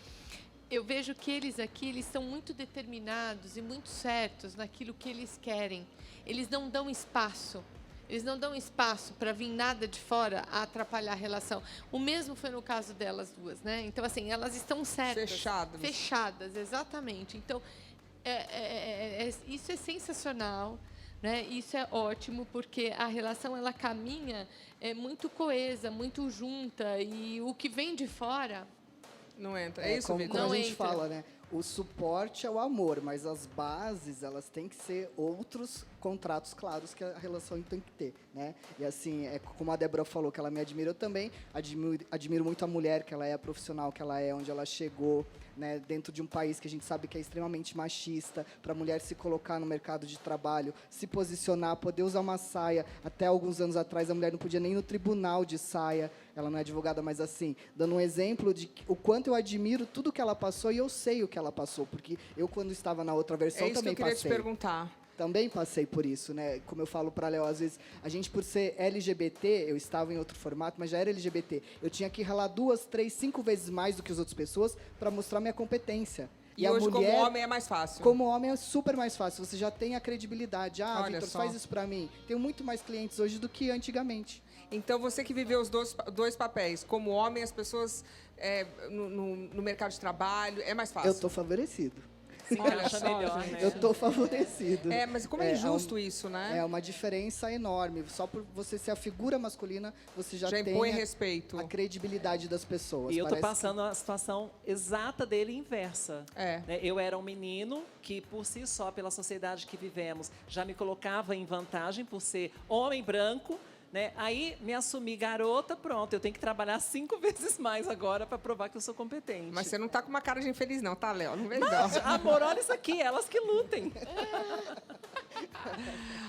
eu vejo que eles são muito determinados e muito certos naquilo que eles querem. Eles não dão espaço. Eles não dão espaço para vir nada de fora a atrapalhar a relação. O mesmo foi no caso delas duas, né? Então, assim, elas estão certas. Fechadas. Fechadas, exatamente. Então, isso é sensacional, né? Isso é ótimo, porque a relação, ela caminha muito coesa, muito junta. E o que vem de fora... Não entra. É isso, Vitor? Como a gente fala, né? O suporte é o amor, mas as bases, elas têm que ser outros contratos claros que a relação tem que ter, né? E assim, como a Débora falou, que ela me admira, eu também admiro muito a mulher, que ela é a profissional que ela é, onde ela chegou, né? Dentro de um país que a gente sabe que é extremamente machista, para a mulher se colocar no mercado de trabalho, se posicionar, poder usar uma saia. Até alguns anos atrás, a mulher não podia nem ir no tribunal de saia. Ela não é advogada, mas assim, dando um exemplo de o quanto eu admiro tudo que ela passou, e eu sei o que ela passou, porque eu, quando estava na outra versão, também passei. É isso que eu queria te perguntar. Também passei por isso, né? Como eu falo para a Léo, às vezes, a gente, por ser LGBT, eu estava em outro formato, mas já era LGBT. Eu tinha que ralar 2, 3, 5 vezes mais do que as outras pessoas para mostrar minha competência. E hoje, como homem, é mais fácil. Como homem, é super mais fácil. Você já tem a credibilidade. Ah, Olha Vitor, só. faz isso para mim. Tenho muito mais clientes hoje do que antigamente. Então, você que viveu os dois papéis, como homem, as pessoas no mercado de trabalho, é mais fácil. Eu estou favorecido. Se encaixa melhor, né? Eu estou favorecido. Mas como é injusto isso, né? É uma diferença enorme. Só por você ser a figura masculina, você já tem impõe respeito. A credibilidade das pessoas. E eu estou passando a situação exata dele inversa. Né? Eu era um menino que, por si só, pela sociedade que vivemos, já me colocava em vantagem por ser homem branco. Né? Aí me assumi garota, pronto, eu tenho que trabalhar 5 vezes mais agora para provar que eu sou competente. Mas você não tá com uma cara de infeliz não, tá, Léo? Não vejo não. Amor, olha isso aqui, elas que lutem.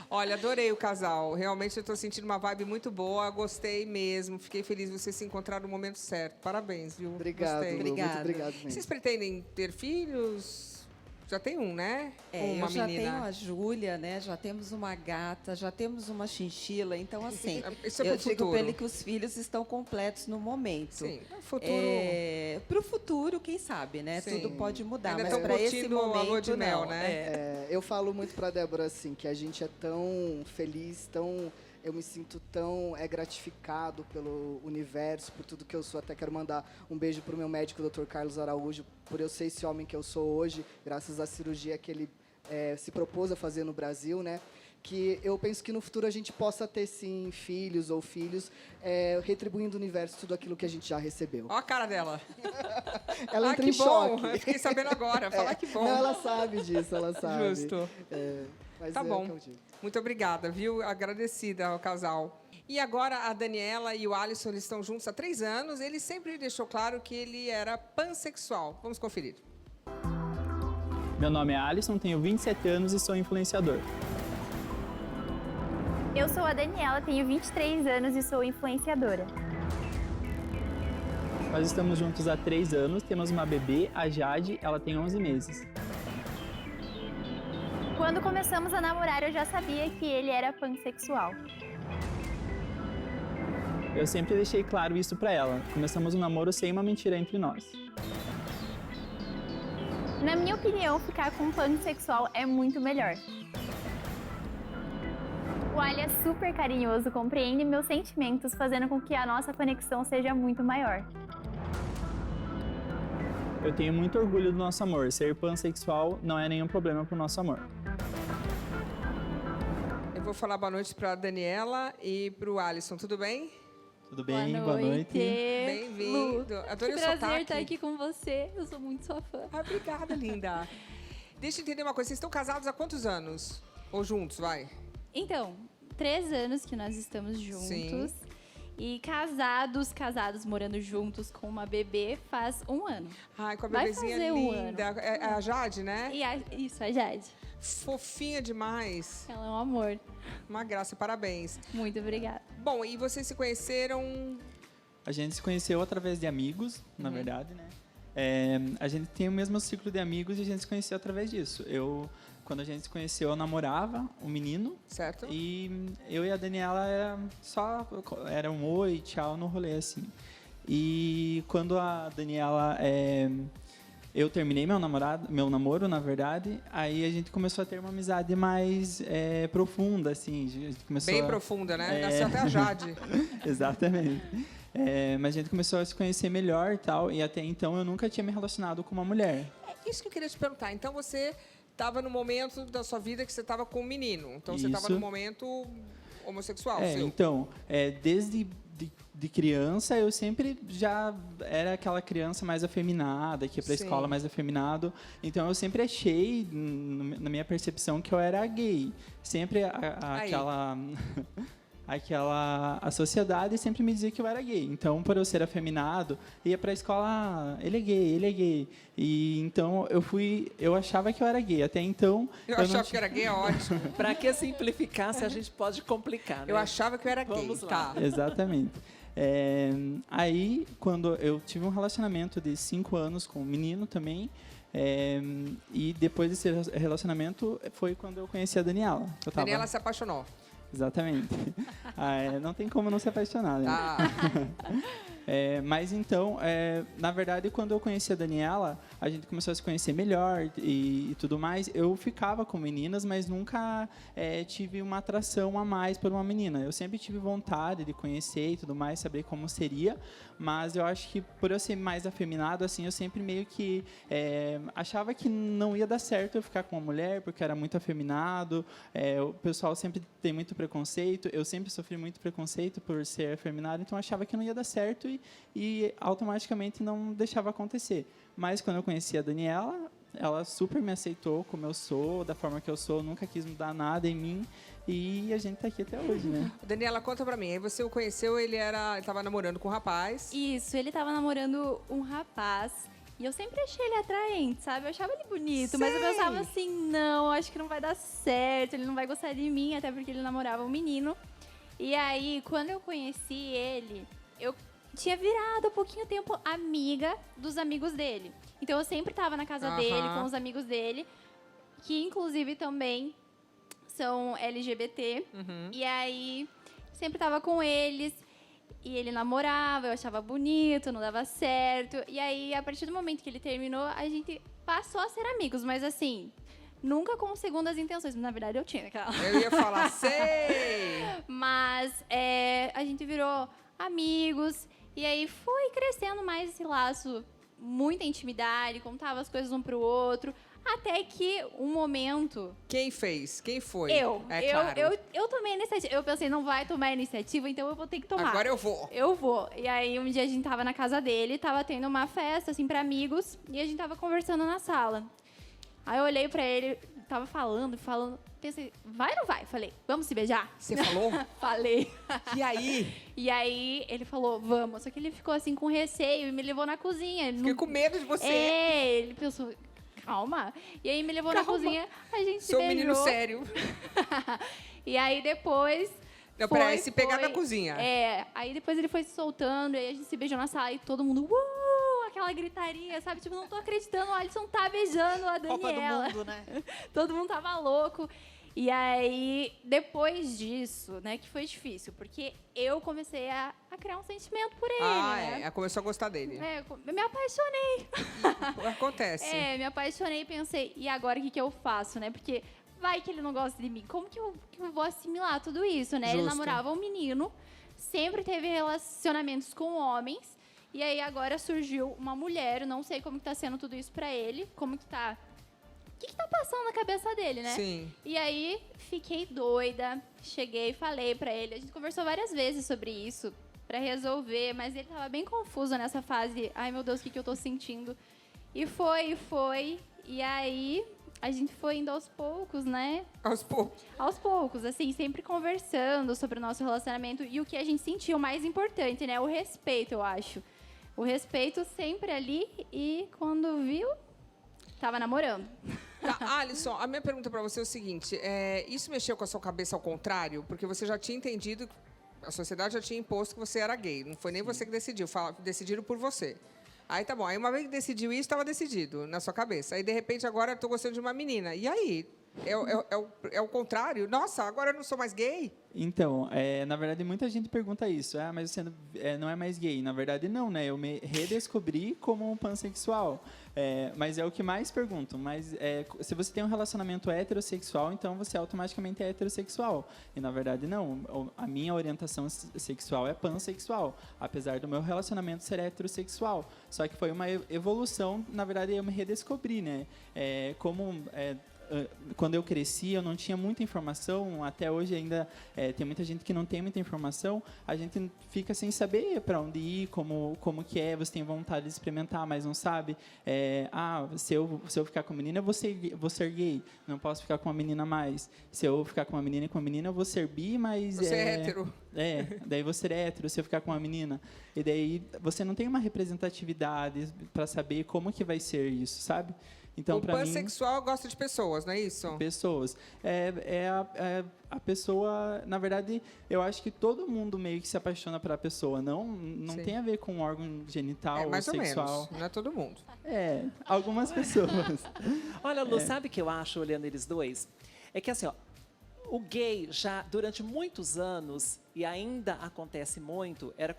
Olha, adorei o casal. Realmente eu tô sentindo uma vibe muito boa, gostei mesmo. Fiquei feliz de vocês se encontrarem no momento certo. Parabéns, viu? Obrigado, gostei. Muito obrigado mesmo. Vocês pretendem ter filhos? Já tem um, né? Eu já tenho a Júlia, né? Já temos uma gata, já temos uma chinchila. Então, assim, eu digo para ele que os filhos estão completos no momento. Sim, no futuro... Para o futuro, quem sabe, né? Sim. Tudo pode mudar, ainda mas para esse momento, a lua de mel, não. né? Eu falo muito para a Débora, assim, que a gente é tão feliz, eu me sinto tão gratificado pelo universo, por tudo que eu sou. Até quero mandar um beijo para o meu médico, Dr. Carlos Araújo, por eu ser esse homem que eu sou hoje, graças à cirurgia que ele se propôs a fazer no Brasil, né? Que eu penso que no futuro a gente possa ter, sim, filhos ou filhos, retribuindo o universo tudo aquilo que a gente já recebeu. Olha a cara dela. Ela entra que em choque. Bom. Eu fiquei sabendo agora. Falar que bom. Não, ela sabe disso, ela sabe. Justo. Mas tá bom. Muito obrigada, viu? Agradecida ao casal. E agora a Daniela e o Alisson, eles estão juntos há 3 anos. Ele sempre deixou claro que ele era pansexual. Vamos conferir. Meu nome é Alisson, tenho 27 anos e sou influenciador. Eu sou a Daniela, tenho 23 anos e sou influenciadora. Nós estamos juntos há 3 anos, temos uma bebê, a Jade, ela tem 11 meses. Quando começamos a namorar, eu já sabia que ele era pansexual. Eu sempre deixei claro isso pra ela. Começamos um namoro sem uma mentira entre nós. Na minha opinião, ficar com um pansexual é muito melhor. O Ali é super carinhoso, compreende meus sentimentos, fazendo com que a nossa conexão seja muito maior. Eu tenho muito orgulho do nosso amor. Ser pansexual não é nenhum problema pro nosso amor. Eu vou falar boa noite para a Daniela e para o Alisson, tudo bem? Tudo bem? Boa noite. Bem-vindo. Adorei o Que prazer sotaque. estar aqui com você. Eu sou muito sua fã. Obrigada, linda. Deixa eu entender uma coisa. Vocês estão casados há quantos anos? Ou juntos, vai? Então, 3 anos que nós estamos juntos. Sim. E casados, morando juntos com uma bebê faz 1 ano. Ai, com a Vai bebezinha fazer 1 linda. ano. É a Jade, né? Isso, a Jade. Fofinha demais. Ela é um amor. Uma graça, parabéns. Muito obrigada. Bom, e vocês se conheceram... A gente se conheceu através de amigos, na verdade, né? A gente tem o mesmo ciclo de amigos e a gente se conheceu através disso. Quando a gente se conheceu, eu namorava um menino. Certo. E eu e a Daniela era um oi, tchau no rolê, assim. E quando a Daniela... eu terminei meu namoro, na verdade, aí a gente começou a ter uma amizade mais profunda, assim. A gente começou Bem profunda, né? Nasceu até a Jade. Exatamente. Mas a gente começou a se conhecer melhor e tal, e até então eu nunca tinha me relacionado com uma mulher. É isso que eu queria te perguntar. Então você estava no momento da sua vida que você estava com um menino. Então você estava Isso. no momento homossexual, seu. Então, desde de criança eu sempre já era aquela criança mais afeminada, que ia pra Sim. escola mais afeminado. Então eu sempre achei, na minha percepção, que eu era gay. Sempre a sociedade sempre me dizia que eu era gay. Então, por eu ser afeminado, ia pra escola, ele é gay. E então eu achava que eu era gay. Até então... Eu achava que eu era gay, é ótimo. Pra que simplificar se a gente pode complicar, né? Eu achava que eu era gay. Vamos lá. Tá. Exatamente. Aí, quando eu tive um relacionamento de 5 anos com um menino também, e depois desse relacionamento foi quando eu conheci a Daniela. Daniela se apaixonou. Exatamente. Não tem como não se apaixonar, né? Tá. Mas então, na verdade, quando eu conheci a Daniela, a gente começou a se conhecer melhor e tudo mais. Eu ficava com meninas, mas nunca tive uma atração a mais por uma menina. Eu sempre tive vontade de conhecer e tudo mais, saber como seria, mas eu acho que por eu ser mais afeminado, assim, eu sempre meio que achava que não ia dar certo eu ficar com uma mulher, porque eu era muito afeminado. O pessoal sempre tem muito preconceito, eu sempre sofri muito preconceito por ser afeminado, então eu achava que não ia dar certo e automaticamente não deixava acontecer. Mas quando eu conheci a Daniela, ela super me aceitou como eu sou, da forma que eu sou, nunca quis mudar nada em mim e a gente tá aqui até hoje, né? Daniela, conta pra mim. Aí você o conheceu, ele tava namorando com um rapaz. Isso, ele tava namorando um rapaz. E eu sempre achei ele atraente, sabe? Eu achava ele bonito, mas eu pensava assim, não, acho que não vai dar certo, ele não vai gostar de mim, até porque ele namorava um menino. E aí, quando eu conheci ele, eu tinha virado há pouquinho tempo amiga dos amigos dele. Então eu sempre tava na casa dele, com os amigos dele, que inclusive também são LGBT. E aí, sempre tava com eles. E ele namorava, eu achava bonito, não dava certo. E aí, a partir do momento que ele terminou, a gente passou a ser amigos. Mas assim, nunca com segundas intenções. Na verdade, eu tinha aquela... Eu ia falar, sei! Mas a gente virou amigos. E aí, foi crescendo mais esse laço. Muita intimidade, contava as coisas um pro outro. Até que um momento... Quem fez? Quem foi? Eu. Claro. Eu tomei a iniciativa. Eu pensei, não vai tomar a iniciativa, então eu vou ter que tomar. Agora eu vou. Eu vou. E aí, um dia a gente tava na casa dele, tava tendo uma festa, assim, pra amigos, e a gente tava conversando na sala. Aí eu olhei pra ele, tava falando, pensei, vai ou não vai? Falei, vamos se beijar? Você falou? Falei. E aí? E aí, ele falou, vamos. Só que ele ficou, assim, com receio e me levou na cozinha. Fiquei com medo de você. Ele pensou... Calma. E aí me levou na cozinha, a gente se beijou. Sou um menino sério. E aí depois... Não, peraí, se pegar na cozinha. Aí depois ele foi se soltando, e aí a gente se beijou na sala e todo mundo... aquela gritaria, sabe? Tipo, não tô acreditando, o Alisson tá beijando a Daniela. Copa do Mundo, né? Todo mundo tava louco. E aí, depois disso, né, que foi difícil, porque eu comecei a criar um sentimento por ele, né? Começou a gostar dele. Eu me apaixonei. Acontece. Me apaixonei e pensei, e agora o que eu faço, né? Porque vai que ele não gosta de mim. Como que eu vou assimilar tudo isso, né? Ele namorava um menino, sempre teve relacionamentos com homens, e aí agora surgiu uma mulher, eu não sei como que tá sendo tudo isso pra ele, como que tá... O que tá passando na cabeça dele, né? Sim. E aí, fiquei doida, cheguei, falei pra ele, a gente conversou várias vezes sobre isso, pra resolver, mas ele tava bem confuso nessa fase. Ai, meu Deus, o que eu tô sentindo? E foi. E aí, a gente foi indo aos poucos, né? Aos poucos. Aos poucos, assim, sempre conversando sobre o nosso relacionamento e o que a gente sentiu mais importante, né? O respeito, eu acho. O respeito sempre ali e quando viu, tava namorando. Tá, Alisson, a minha pergunta pra você é o seguinte, isso mexeu com a sua cabeça ao contrário? Porque você já tinha entendido, a sociedade já tinha imposto que você era gay, não foi nem você que decidiu, decidiram por você. Aí tá bom, aí uma vez que decidiu isso, estava decidido na sua cabeça. Aí, de repente, agora eu tô gostando de uma menina. E aí? É o contrário? Nossa, agora eu não sou mais gay? Então, na verdade, muita gente pergunta isso. Ah, mas você não é mais gay. Na verdade, não, né? Eu me redescobri como um pansexual. Mas é o que mais perguntam. Mas se você tem um relacionamento heterossexual, então você automaticamente é heterossexual. E, na verdade, não. A minha orientação sexual é pansexual. Apesar do meu relacionamento ser heterossexual. Só que foi uma evolução. Na verdade, eu me redescobri, né? Quando eu cresci, eu não tinha muita informação. Até hoje ainda tem muita gente que não tem muita informação. A gente fica sem saber para onde ir, como que é. Você tem vontade de experimentar, mas não sabe. Se eu ficar com uma menina, eu vou ser gay. Não posso ficar com uma menina mais. Se eu ficar com uma menina, eu vou ser bi, mas... Você é hétero. Daí você é hétero, se eu ficar com uma menina. E daí você não tem uma representatividade para saber como que vai ser isso, sabe? Então, o pansexual gosta de pessoas, não é isso? Pessoas. A pessoa... Na verdade, eu acho que todo mundo meio que se apaixona pela pessoa. Não tem a ver com o órgão genital mais sexual. ou menos. Não é todo mundo. Algumas pessoas. Olha, Lu, sabe o que eu acho, olhando eles dois? É que assim, ó, o gay já durante muitos anos, e ainda acontece muito, era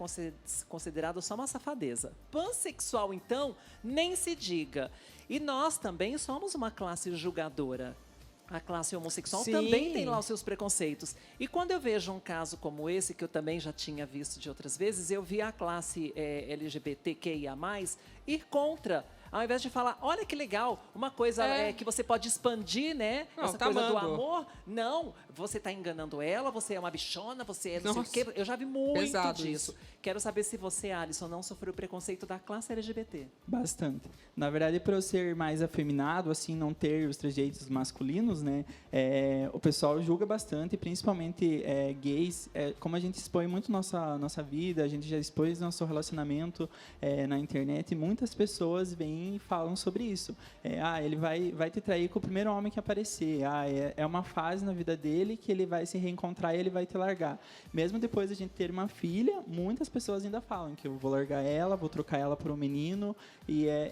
considerado só uma safadeza. Pansexual, então, nem se diga. E nós também somos uma classe julgadora. A classe homossexual também tem lá os seus preconceitos. E quando eu vejo um caso como esse, que eu também já tinha visto de outras vezes, eu vi a classe LGBTQIA+, ir contra. Ao invés de falar, olha que legal, uma coisa que você pode expandir, né? Não, essa coisa do amor. Não, você está enganando ela, você é uma bichona, você é não sei o quê. Eu já vi muito Pesado disso. Isso. Quero saber se você, Alisson, não sofreu preconceito da classe LGBT. Bastante. Na verdade, por eu ser mais afeminado, assim, não ter os trejeitos masculinos, né? O pessoal julga bastante, principalmente gays. Como a gente expõe muito nossa vida, a gente já expôs nosso relacionamento na internet, e muitas pessoas vêm e falam sobre isso. Ele vai te trair com o primeiro homem que aparecer. É uma fase na vida dele que ele vai se reencontrar e ele vai te largar. Mesmo depois de a gente ter uma filha, muitas pessoas ainda falam que eu vou largar ela, vou trocar ela por um menino.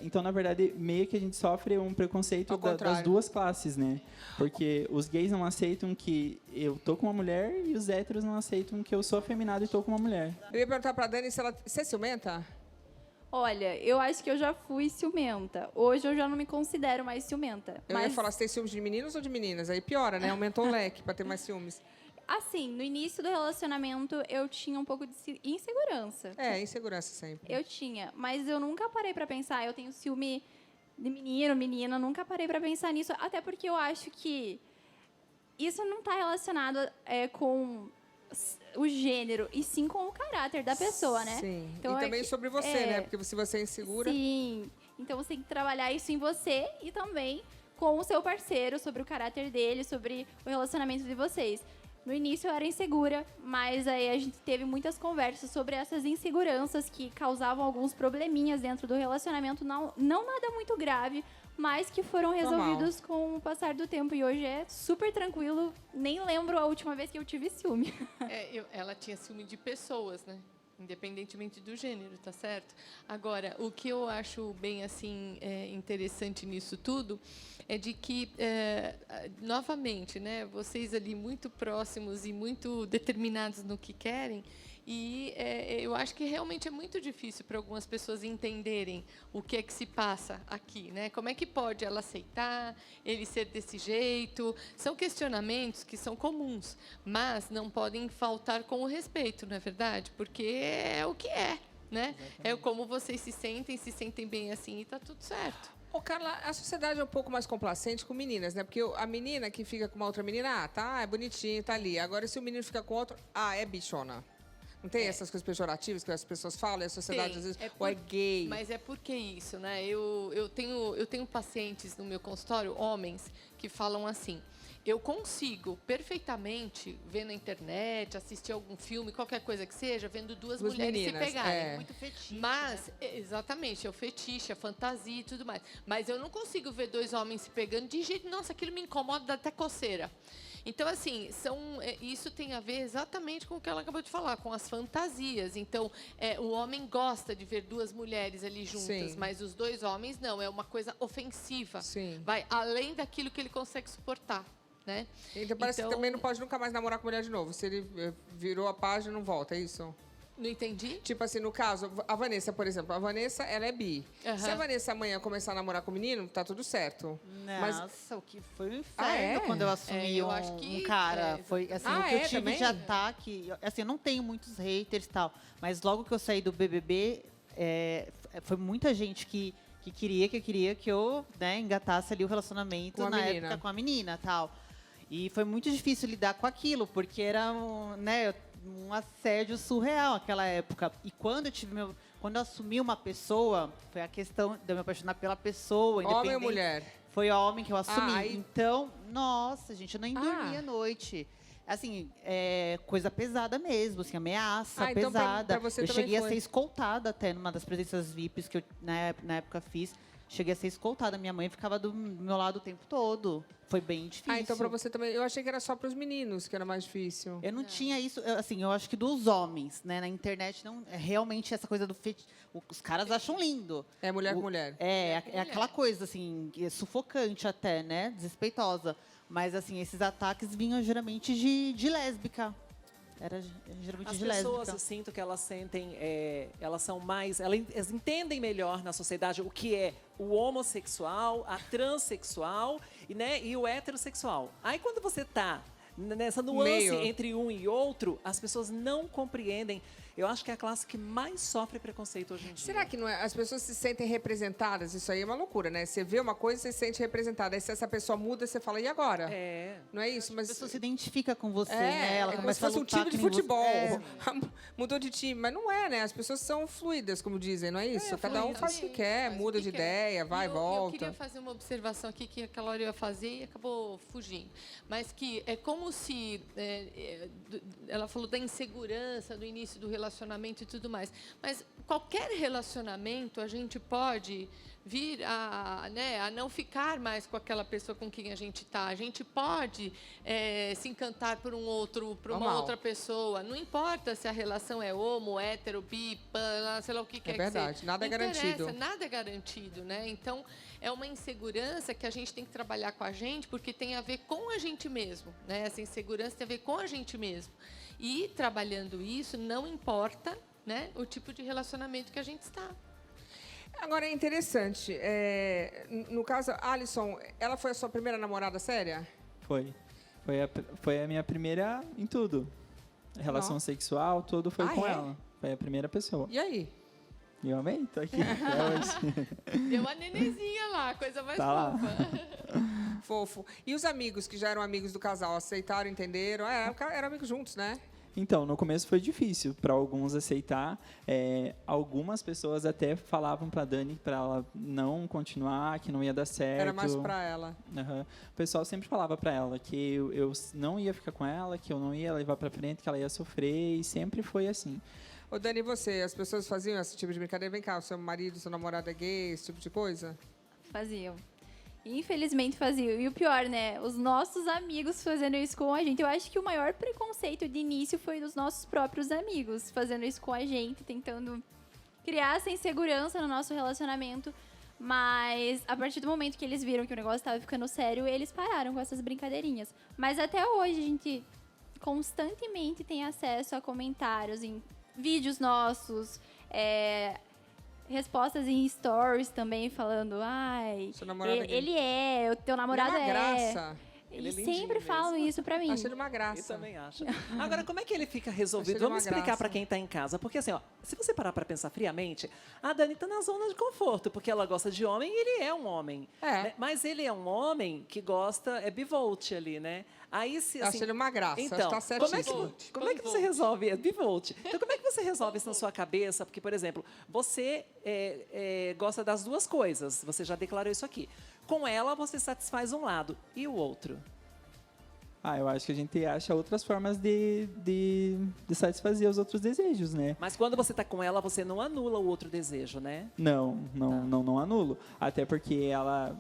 Então, na verdade, meio que a gente sofre um preconceito das duas classes, né? Porque os gays não aceitam que eu tô com uma mulher e os héteros não aceitam que eu sou afeminado e tô com uma mulher. Eu ia perguntar pra Dani se você é ciumenta? Olha, eu acho que eu já fui ciumenta. Hoje eu já não me considero mais ciumenta. Eu ia falar, você tem ciúmes de meninos ou de meninas? Aí piora, né? Aumentou o leque pra ter mais ciúmes. Assim, no início do relacionamento, eu tinha um pouco de insegurança. Insegurança sempre. Eu tinha, mas eu nunca parei pra pensar, eu tenho ciúme de menino, menina, nunca parei pra pensar nisso, até porque eu acho que isso não tá relacionado com o gênero, e sim com o caráter da pessoa, né? Sim, então, e também sobre você, né? Porque se você é insegura... Sim, então você tem que trabalhar isso em você e também com o seu parceiro, sobre o caráter dele, sobre o relacionamento de vocês. No início eu era insegura, mas aí a gente teve muitas conversas sobre essas inseguranças que causavam alguns probleminhas dentro do relacionamento, não nada muito grave, mas que foram resolvidos com o passar do tempo. E hoje é super tranquilo, nem lembro a última vez que eu tive ciúme. Ela tinha ciúme de pessoas, né? Independentemente do gênero, tá certo? Agora, o que eu acho bem assim interessante nisso tudo é de que, novamente, né, vocês ali muito próximos e muito determinados no que querem, e eu acho que realmente é muito difícil para algumas pessoas entenderem o que é que se passa aqui, né? Como é que pode ela aceitar, ele ser desse jeito? São questionamentos que são comuns, mas não podem faltar com o respeito, não é verdade? Porque é o que é, né? Exatamente. É como vocês se sentem bem assim e tá tudo certo. Ô, Carla, a sociedade é um pouco mais complacente com meninas, né? Porque a menina que fica com uma outra menina, é bonitinho, tá ali. Agora, se o menino fica com outro, é bichona. Não tem essas coisas pejorativas que as pessoas falam e a sociedade Tem. às vezes, ou é gay. Mas é porque isso, né? Eu tenho pacientes no meu consultório, homens, que falam assim: eu consigo perfeitamente ver na internet, assistir algum filme, qualquer coisa que seja, vendo duas mulheres meninas, se pegarem. é. Muito fetiche. Mas, exatamente, é o fetiche, a fantasia e tudo mais. Mas eu não consigo ver dois homens se pegando de jeito... Nossa, aquilo me incomoda, dá até coceira. Então, assim, isso tem a ver exatamente com o que ela acabou de falar, com as fantasias. Então, o homem gosta de ver duas mulheres ali juntas, Sim. mas os dois homens não. É uma coisa ofensiva. Sim. Vai além daquilo que ele consegue suportar, né? Então parece que também não pode nunca mais namorar com mulher de novo. Se ele virou a página, não volta, é isso? Não entendi? Tipo assim, no caso, a Vanessa, por exemplo. A Vanessa, ela é bi. Aham. Se a Vanessa amanhã começar a namorar com o menino, tá tudo certo. Nossa, o que foi um inferno Ah, é? quando eu assumi eu acho que um cara. é. Foi assim, Ah, o que eu é, tive também? de ataque. Assim, eu não tenho muitos haters e tal. Mas logo que eu saí do BBB, foi muita gente que queria que eu, né, engatasse ali o relacionamento Com a na menina. época com a menina e tal. E foi muito difícil lidar com aquilo, porque era um assédio surreal naquela época. E quando eu assumi uma pessoa, foi a questão de eu me apaixonar pela pessoa. Homem ou independente- mulher? Foi homem que eu assumi. aí- Então, nossa, gente, eu nem dormia à noite. Assim, coisa pesada mesmo, assim, ameaça então pesada. pra você eu também cheguei a foi. ser escoltada até numa das presenças VIPs que eu na época fiz. Cheguei a ser escoltada. Minha mãe ficava do meu lado o tempo todo. Foi bem difícil. Ah, então pra você também. Eu achei que era só pros meninos que era mais difícil. Eu não tinha isso, assim, eu acho que dos homens, né? Na internet, não é realmente essa coisa do fetiche. Os caras acham lindo. É mulher com mulher. É aquela coisa, assim, que é sufocante até, né? Desrespeitosa. Mas, assim, esses ataques vinham geralmente de lésbica. Era geralmente As de pessoas, lésbica. eu sinto que elas sentem, elas são mais, elas entendem melhor na sociedade o que é o homossexual, a transexual e o heterossexual. Aí quando você tá nessa nuance Meio. entre um e outro, as pessoas não compreendem. Eu acho que é a classe que mais sofre preconceito hoje em dia. Será que não é? As pessoas se sentem representadas? Isso aí é uma loucura, né? Você vê uma coisa e você se sente representada. Aí se essa pessoa muda, você fala, e agora? Não é isso? Mas A pessoa se identifica com você, né? Ela é como se começa a fosse um lutar time de que nem você. futebol. Mudou de time. Mas não é, né? As pessoas são fluidas, como dizem, não é isso? Cada um faz o que quer, muda de ideia, vai e Eu volta. queria fazer uma observação aqui que aquela hora eu ia fazer e acabou fugindo. Mas que é como se... ela falou da insegurança no início do relacionamento e tudo mais. Mas qualquer relacionamento, a gente pode vir a não ficar mais com aquela pessoa com quem a gente está. A gente pode se encantar por uma outra pessoa. Não importa se a relação é homo, hétero, bi, pan, sei lá o que quer que seja. verdade, nada é Não interessa, garantido. nada é garantido, né? Então, é uma insegurança que a gente tem que trabalhar com a gente, porque tem a ver com a gente mesmo, né? Essa insegurança tem a ver com a gente mesmo. E, trabalhando isso, não importa, né, o tipo de relacionamento que a gente está. Agora, é interessante. No caso, a Alisson, ela foi a sua primeira namorada séria? Foi. Foi a minha primeira em tudo. Relação Nossa. sexual, tudo foi Ah, com é? ela. Foi a primeira pessoa. E aí? E eu amei, tô aqui. até hoje. Deu uma nenezinha lá, coisa mais Tá lá. fofa. Fofo. E os amigos que já eram amigos do casal, aceitaram, entenderam? Eram amigos juntos, né? Então, no começo foi difícil para alguns aceitar. Algumas pessoas até falavam para Dani para ela não continuar, que não ia dar certo. Era mais pra ela. Uhum. O pessoal sempre falava para ela que eu não ia ficar com ela, que eu não ia levar para frente, que ela ia sofrer, e sempre foi assim. Ô, Dani, e você? As pessoas faziam esse tipo de brincadeira? Vem cá, o seu marido, seu namorado é gay, esse tipo de coisa? Faziam. Infelizmente faziam. E o pior, né? Os nossos amigos fazendo isso com a gente. Eu acho que o maior preconceito de início foi dos nossos próprios amigos fazendo isso com a gente, tentando criar essa insegurança no nosso relacionamento. Mas a partir do momento que eles viram que o negócio estava ficando sério, eles pararam com essas brincadeirinhas. Mas até hoje a gente constantemente tem acesso a comentários em vídeos nossos, respostas em stories também, falando, ai, Seu namorado é gay. ele é, o teu namorado E é uma graça. Ele é Eles lindinho sempre mesmo. falam isso pra mim. Acho ele uma graça. Eu também acho. Agora, como é que ele fica resolvido? Achei ele Vamos uma explicar graça. para quem está em casa. Porque, assim, ó, se você parar para pensar friamente, a Dani está na zona de conforto, porque ela gosta de homem e ele é um homem. É. Né? Mas ele é um homem que gosta, é bivolt ali, né? Aí, se, Acho ele uma graça, Então, acho que tá como é certíssimo. como é que você resolve? É bivolt. Então, como é que você resolve isso na sua cabeça? Porque, por exemplo, você gosta das duas coisas. Você já declarou isso aqui. Com ela, você satisfaz um lado. E o outro? Eu acho que a gente acha outras formas de satisfazer os outros desejos, né? Mas quando você está com ela, você não anula o outro desejo, né? Não anulo. Até porque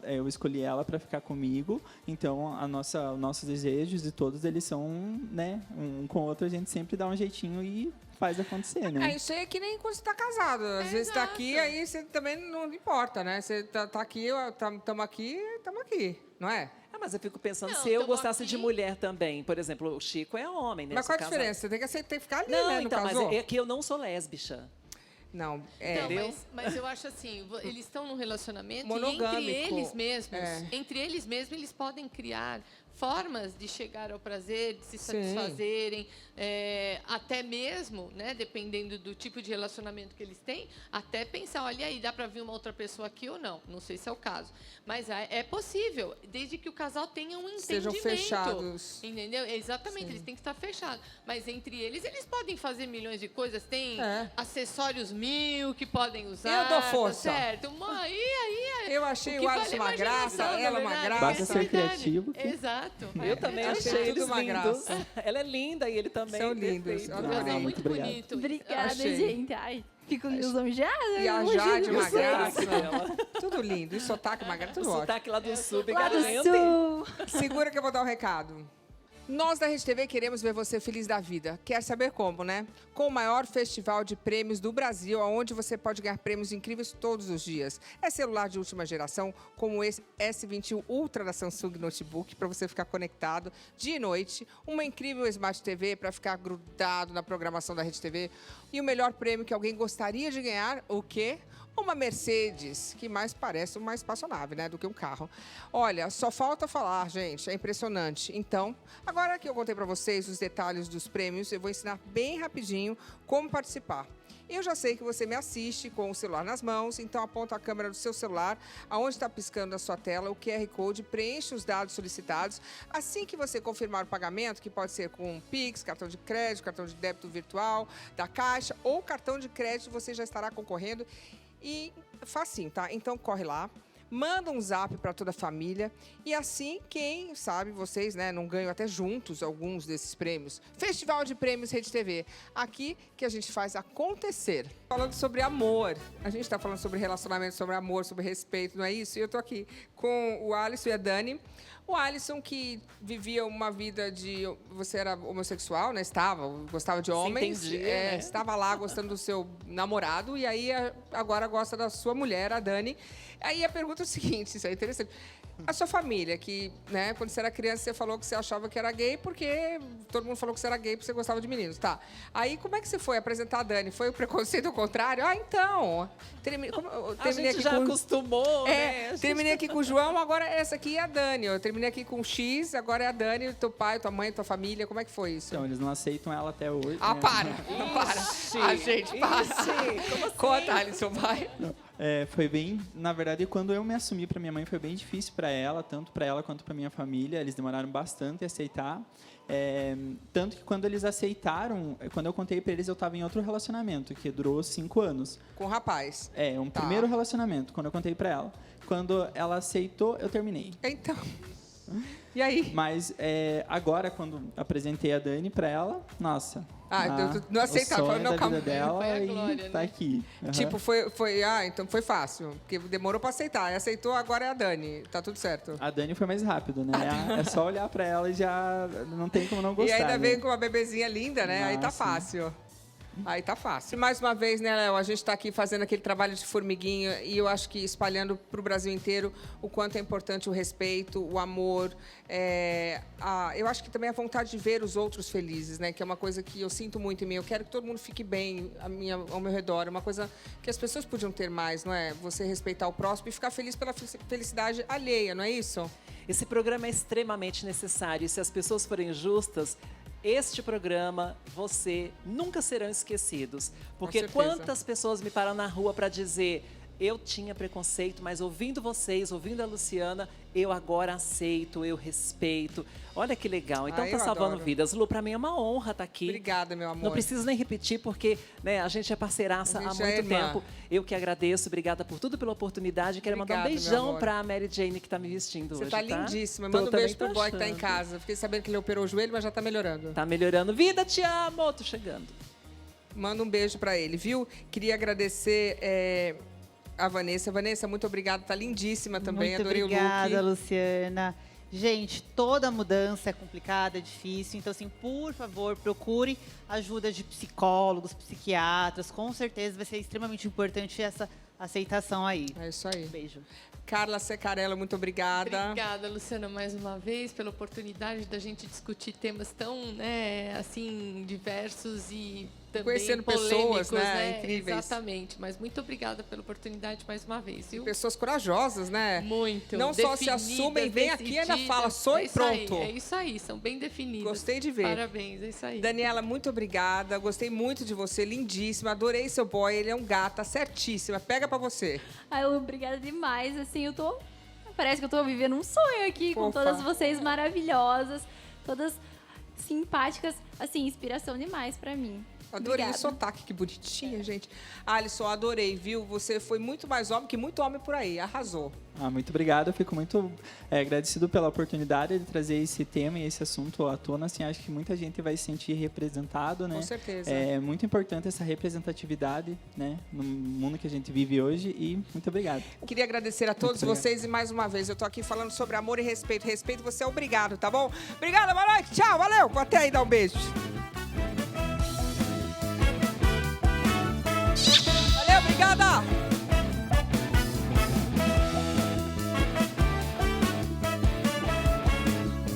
eu escolhi ela para ficar comigo, então os nossos desejos e todos eles são, né? Um com o outro a gente sempre dá um jeitinho e faz acontecer, né? Isso aí é que nem quando você tá casado. Às vezes tá aqui, aí você também não importa, né? Você tá aqui, estamos aqui, não é? Mas eu fico pensando, Não, se eu tamo gostasse aqui. de mulher também, por exemplo, o Chico é homem, né? Mas qual a Casado. diferença? Você tem que ficar ali, Não, né? então, casou? mas é que eu não sou lésbica. Não, Então, mas eu acho assim, eles estão num relacionamento Monogâmico. e É. entre eles mesmos, eles podem criar formas de chegar ao prazer, de se Sim. satisfazerem, até mesmo, né, dependendo do tipo de relacionamento que eles têm, até pensar, olha aí, dá para vir uma outra pessoa aqui ou não? Não sei se é o caso. Mas é possível, desde que o casal tenha um entendimento. Sejam fechados. Entendeu? Exatamente, Sim. eles têm que estar fechados. Mas entre eles podem fazer milhões de coisas. Tem É. acessórios 1000 que podem usar. Eu dou força. Tá certo? Eu achei que o Alisson vale uma a graça, imaginação, ela na uma verdade. graça. Basta ser Verdade. criativo que- Exato. Eu também achei achei tudo eles uma lindos. graça. Ela é linda e ele também. São lindos, perfeito. adorei. Casal Muito muito obrigado. bonito. Obrigada, Achei. gente. Ai, fico lisonjeada. E a imagino Jade, uma vocês. graça. dela. Tudo lindo. E sotaque, uma graça, O tudo ótimo. sotaque lá do sul, Lá do garante. sul. Segura que eu vou dar um recado. Nós da Rede TV queremos ver você feliz da vida. Quer saber como, né? Com o maior festival de prêmios do Brasil, onde você pode ganhar prêmios incríveis todos os dias. É celular de última geração, como esse S21 Ultra da Samsung Notebook, para você ficar conectado dia e noite. Uma incrível Smart TV para ficar grudado na programação da Rede TV. E o melhor prêmio que alguém gostaria de ganhar, o quê? Uma Mercedes, que mais parece uma espaçonave, né, do que um carro. Olha, só falta falar, gente, é impressionante. Então, agora que eu contei para vocês os detalhes dos prêmios, eu vou ensinar bem rapidinho como participar. Eu já sei que você me assiste com o celular nas mãos, então aponta a câmera do seu celular, aonde está piscando a sua tela, o QR Code, preenche os dados solicitados. Assim que você confirmar o pagamento, que pode ser com Pix, cartão de crédito, cartão de débito virtual da Caixa ou cartão de crédito, você já estará concorrendo. E facinho, tá? Então corre lá, manda um zap para toda a família e assim, quem sabe vocês, né, não ganham até juntos alguns desses prêmios. Festival de Prêmios Rede TV, aqui que a gente faz acontecer. Falando sobre amor, a gente está falando sobre relacionamento, sobre amor, sobre respeito, não é isso? E eu tô aqui com o Alisson e a Dani. O Alisson, que vivia uma vida de... Você era homossexual, né? Gostava de homens. entendia, né? Estava lá gostando do seu namorado. E aí, agora gosta da sua mulher, a Dani. Aí a pergunta é o seguinte, isso é interessante. A sua família, que, né, quando você era criança, você falou que você achava que era gay porque todo mundo falou que você era gay porque você gostava de meninos. Tá. Aí, como é que você foi apresentar a Dani? Foi o preconceito ao contrário? Então... A gente já acostumou, né? Terminei aqui com o João, agora essa aqui é a Dani. Eu terminei aqui com o X, agora é a Dani, teu pai, tua mãe, tua família. Como é que foi isso? Então, eles não aceitam ela até hoje. Ah, né? para! A gente, para! Como assim? Conta, Alisson, vai. Foi bem, na verdade, quando eu me assumi para minha mãe, foi bem difícil para ela, tanto para ela quanto para minha família. Eles demoraram bastante a aceitar. Tanto que quando eles aceitaram, quando eu contei para eles, eu estava em outro relacionamento, que durou 5 anos. Com o rapaz. Um primeiro relacionamento, quando eu contei para ela. Quando ela aceitou, eu terminei. Então... E aí? Mas agora, quando apresentei a Dani para ela, nossa... não aceitava. O sonho Não, da calma. vida dela Foi a e glória, tá né? aqui. Uhum. Tipo, então foi fácil. Porque demorou pra aceitar. Aceitou, agora é a Dani. Tá tudo certo. A Dani foi mais rápido, né? É só olhar pra ela e já não tem como não gostar. E ainda né? veio com uma bebezinha linda, né? Aí tá Sim. fácil. Aí tá fácil. Mais uma vez, né, Léo? A gente tá aqui fazendo aquele trabalho de formiguinha e eu acho que espalhando pro Brasil inteiro o quanto é importante o respeito, o amor. Eu acho que também a vontade de ver os outros felizes, né? Que é uma coisa que eu sinto muito em mim. Eu quero que todo mundo fique bem ao meu redor. É uma coisa que as pessoas podiam ter mais, não é? Você respeitar o próximo e ficar feliz pela felicidade alheia, não é isso? Esse programa é extremamente necessário e se as pessoas forem justas, este programa, você nunca serão esquecidos. Porque certeza. quantas pessoas me param na rua para dizer... Eu tinha preconceito, mas ouvindo vocês, ouvindo a Luciana, eu agora aceito, eu respeito. Olha que legal. Então tá salvando vidas. Lu, pra mim é uma honra estar aqui. Obrigada, meu amor. Não preciso nem repetir, porque né, a gente é parceiraça há muito tempo. Eu que agradeço. Obrigada por tudo, pela oportunidade. Quero mandar um beijão pra Mary Jane, que tá me vestindo hoje. Você tá lindíssima. Manda um beijo pro boy que tá em casa. Fiquei sabendo que ele operou o joelho, mas já tá melhorando. Tá melhorando. Vida, te amo. Tô chegando. Manda um beijo pra ele, viu? Queria agradecer... a Vanessa. Vanessa, muito obrigada. Tá lindíssima também. Muito Adorei obrigada, o look. Luciana. Gente, toda mudança é complicada, é difícil. Então, assim, por favor, procure ajuda de psicólogos, psiquiatras. Com certeza vai ser extremamente importante essa aceitação aí. É isso aí. Beijo. Carla Secarello, muito obrigada. Obrigada, Luciana, mais uma vez, pela oportunidade da gente discutir temas tão, né, assim, diversos e também conhecendo polêmicos, pessoas, né, incríveis. Exatamente, mas muito obrigada pela oportunidade mais uma vez, viu? Pessoas corajosas, né? Muito. Não só se assumem, vem aqui e ainda fala, sou e pronto. É isso aí, são bem definidas. Gostei de ver. Parabéns, é isso aí. Daniela, muito obrigada. Gostei muito de você, lindíssima. Adorei seu boy, ele é um gato, tá certíssima. Pega pra você. Ai, obrigada demais. Assim, parece que eu tô vivendo um sonho aqui com todas vocês maravilhosas, todas simpáticas, assim, inspiração demais pra mim. Adorei Obrigada. o sotaque, que bonitinha, gente. Alisson, adorei, viu? Você foi muito mais homem que muito homem por aí. Arrasou. Muito obrigado. Eu fico muito agradecido pela oportunidade de trazer esse tema e esse assunto à tona. Assim, acho que muita gente vai se sentir representado, né? Com certeza. É muito importante essa representatividade, né? No mundo que a gente vive hoje. E muito obrigado. Queria agradecer a todos vocês e mais uma vez eu tô aqui falando sobre amor e respeito. Respeito, você é obrigado, tá bom? Obrigada, boa noite. Tchau, valeu. Até aí, dá um beijo. Valeu, obrigada!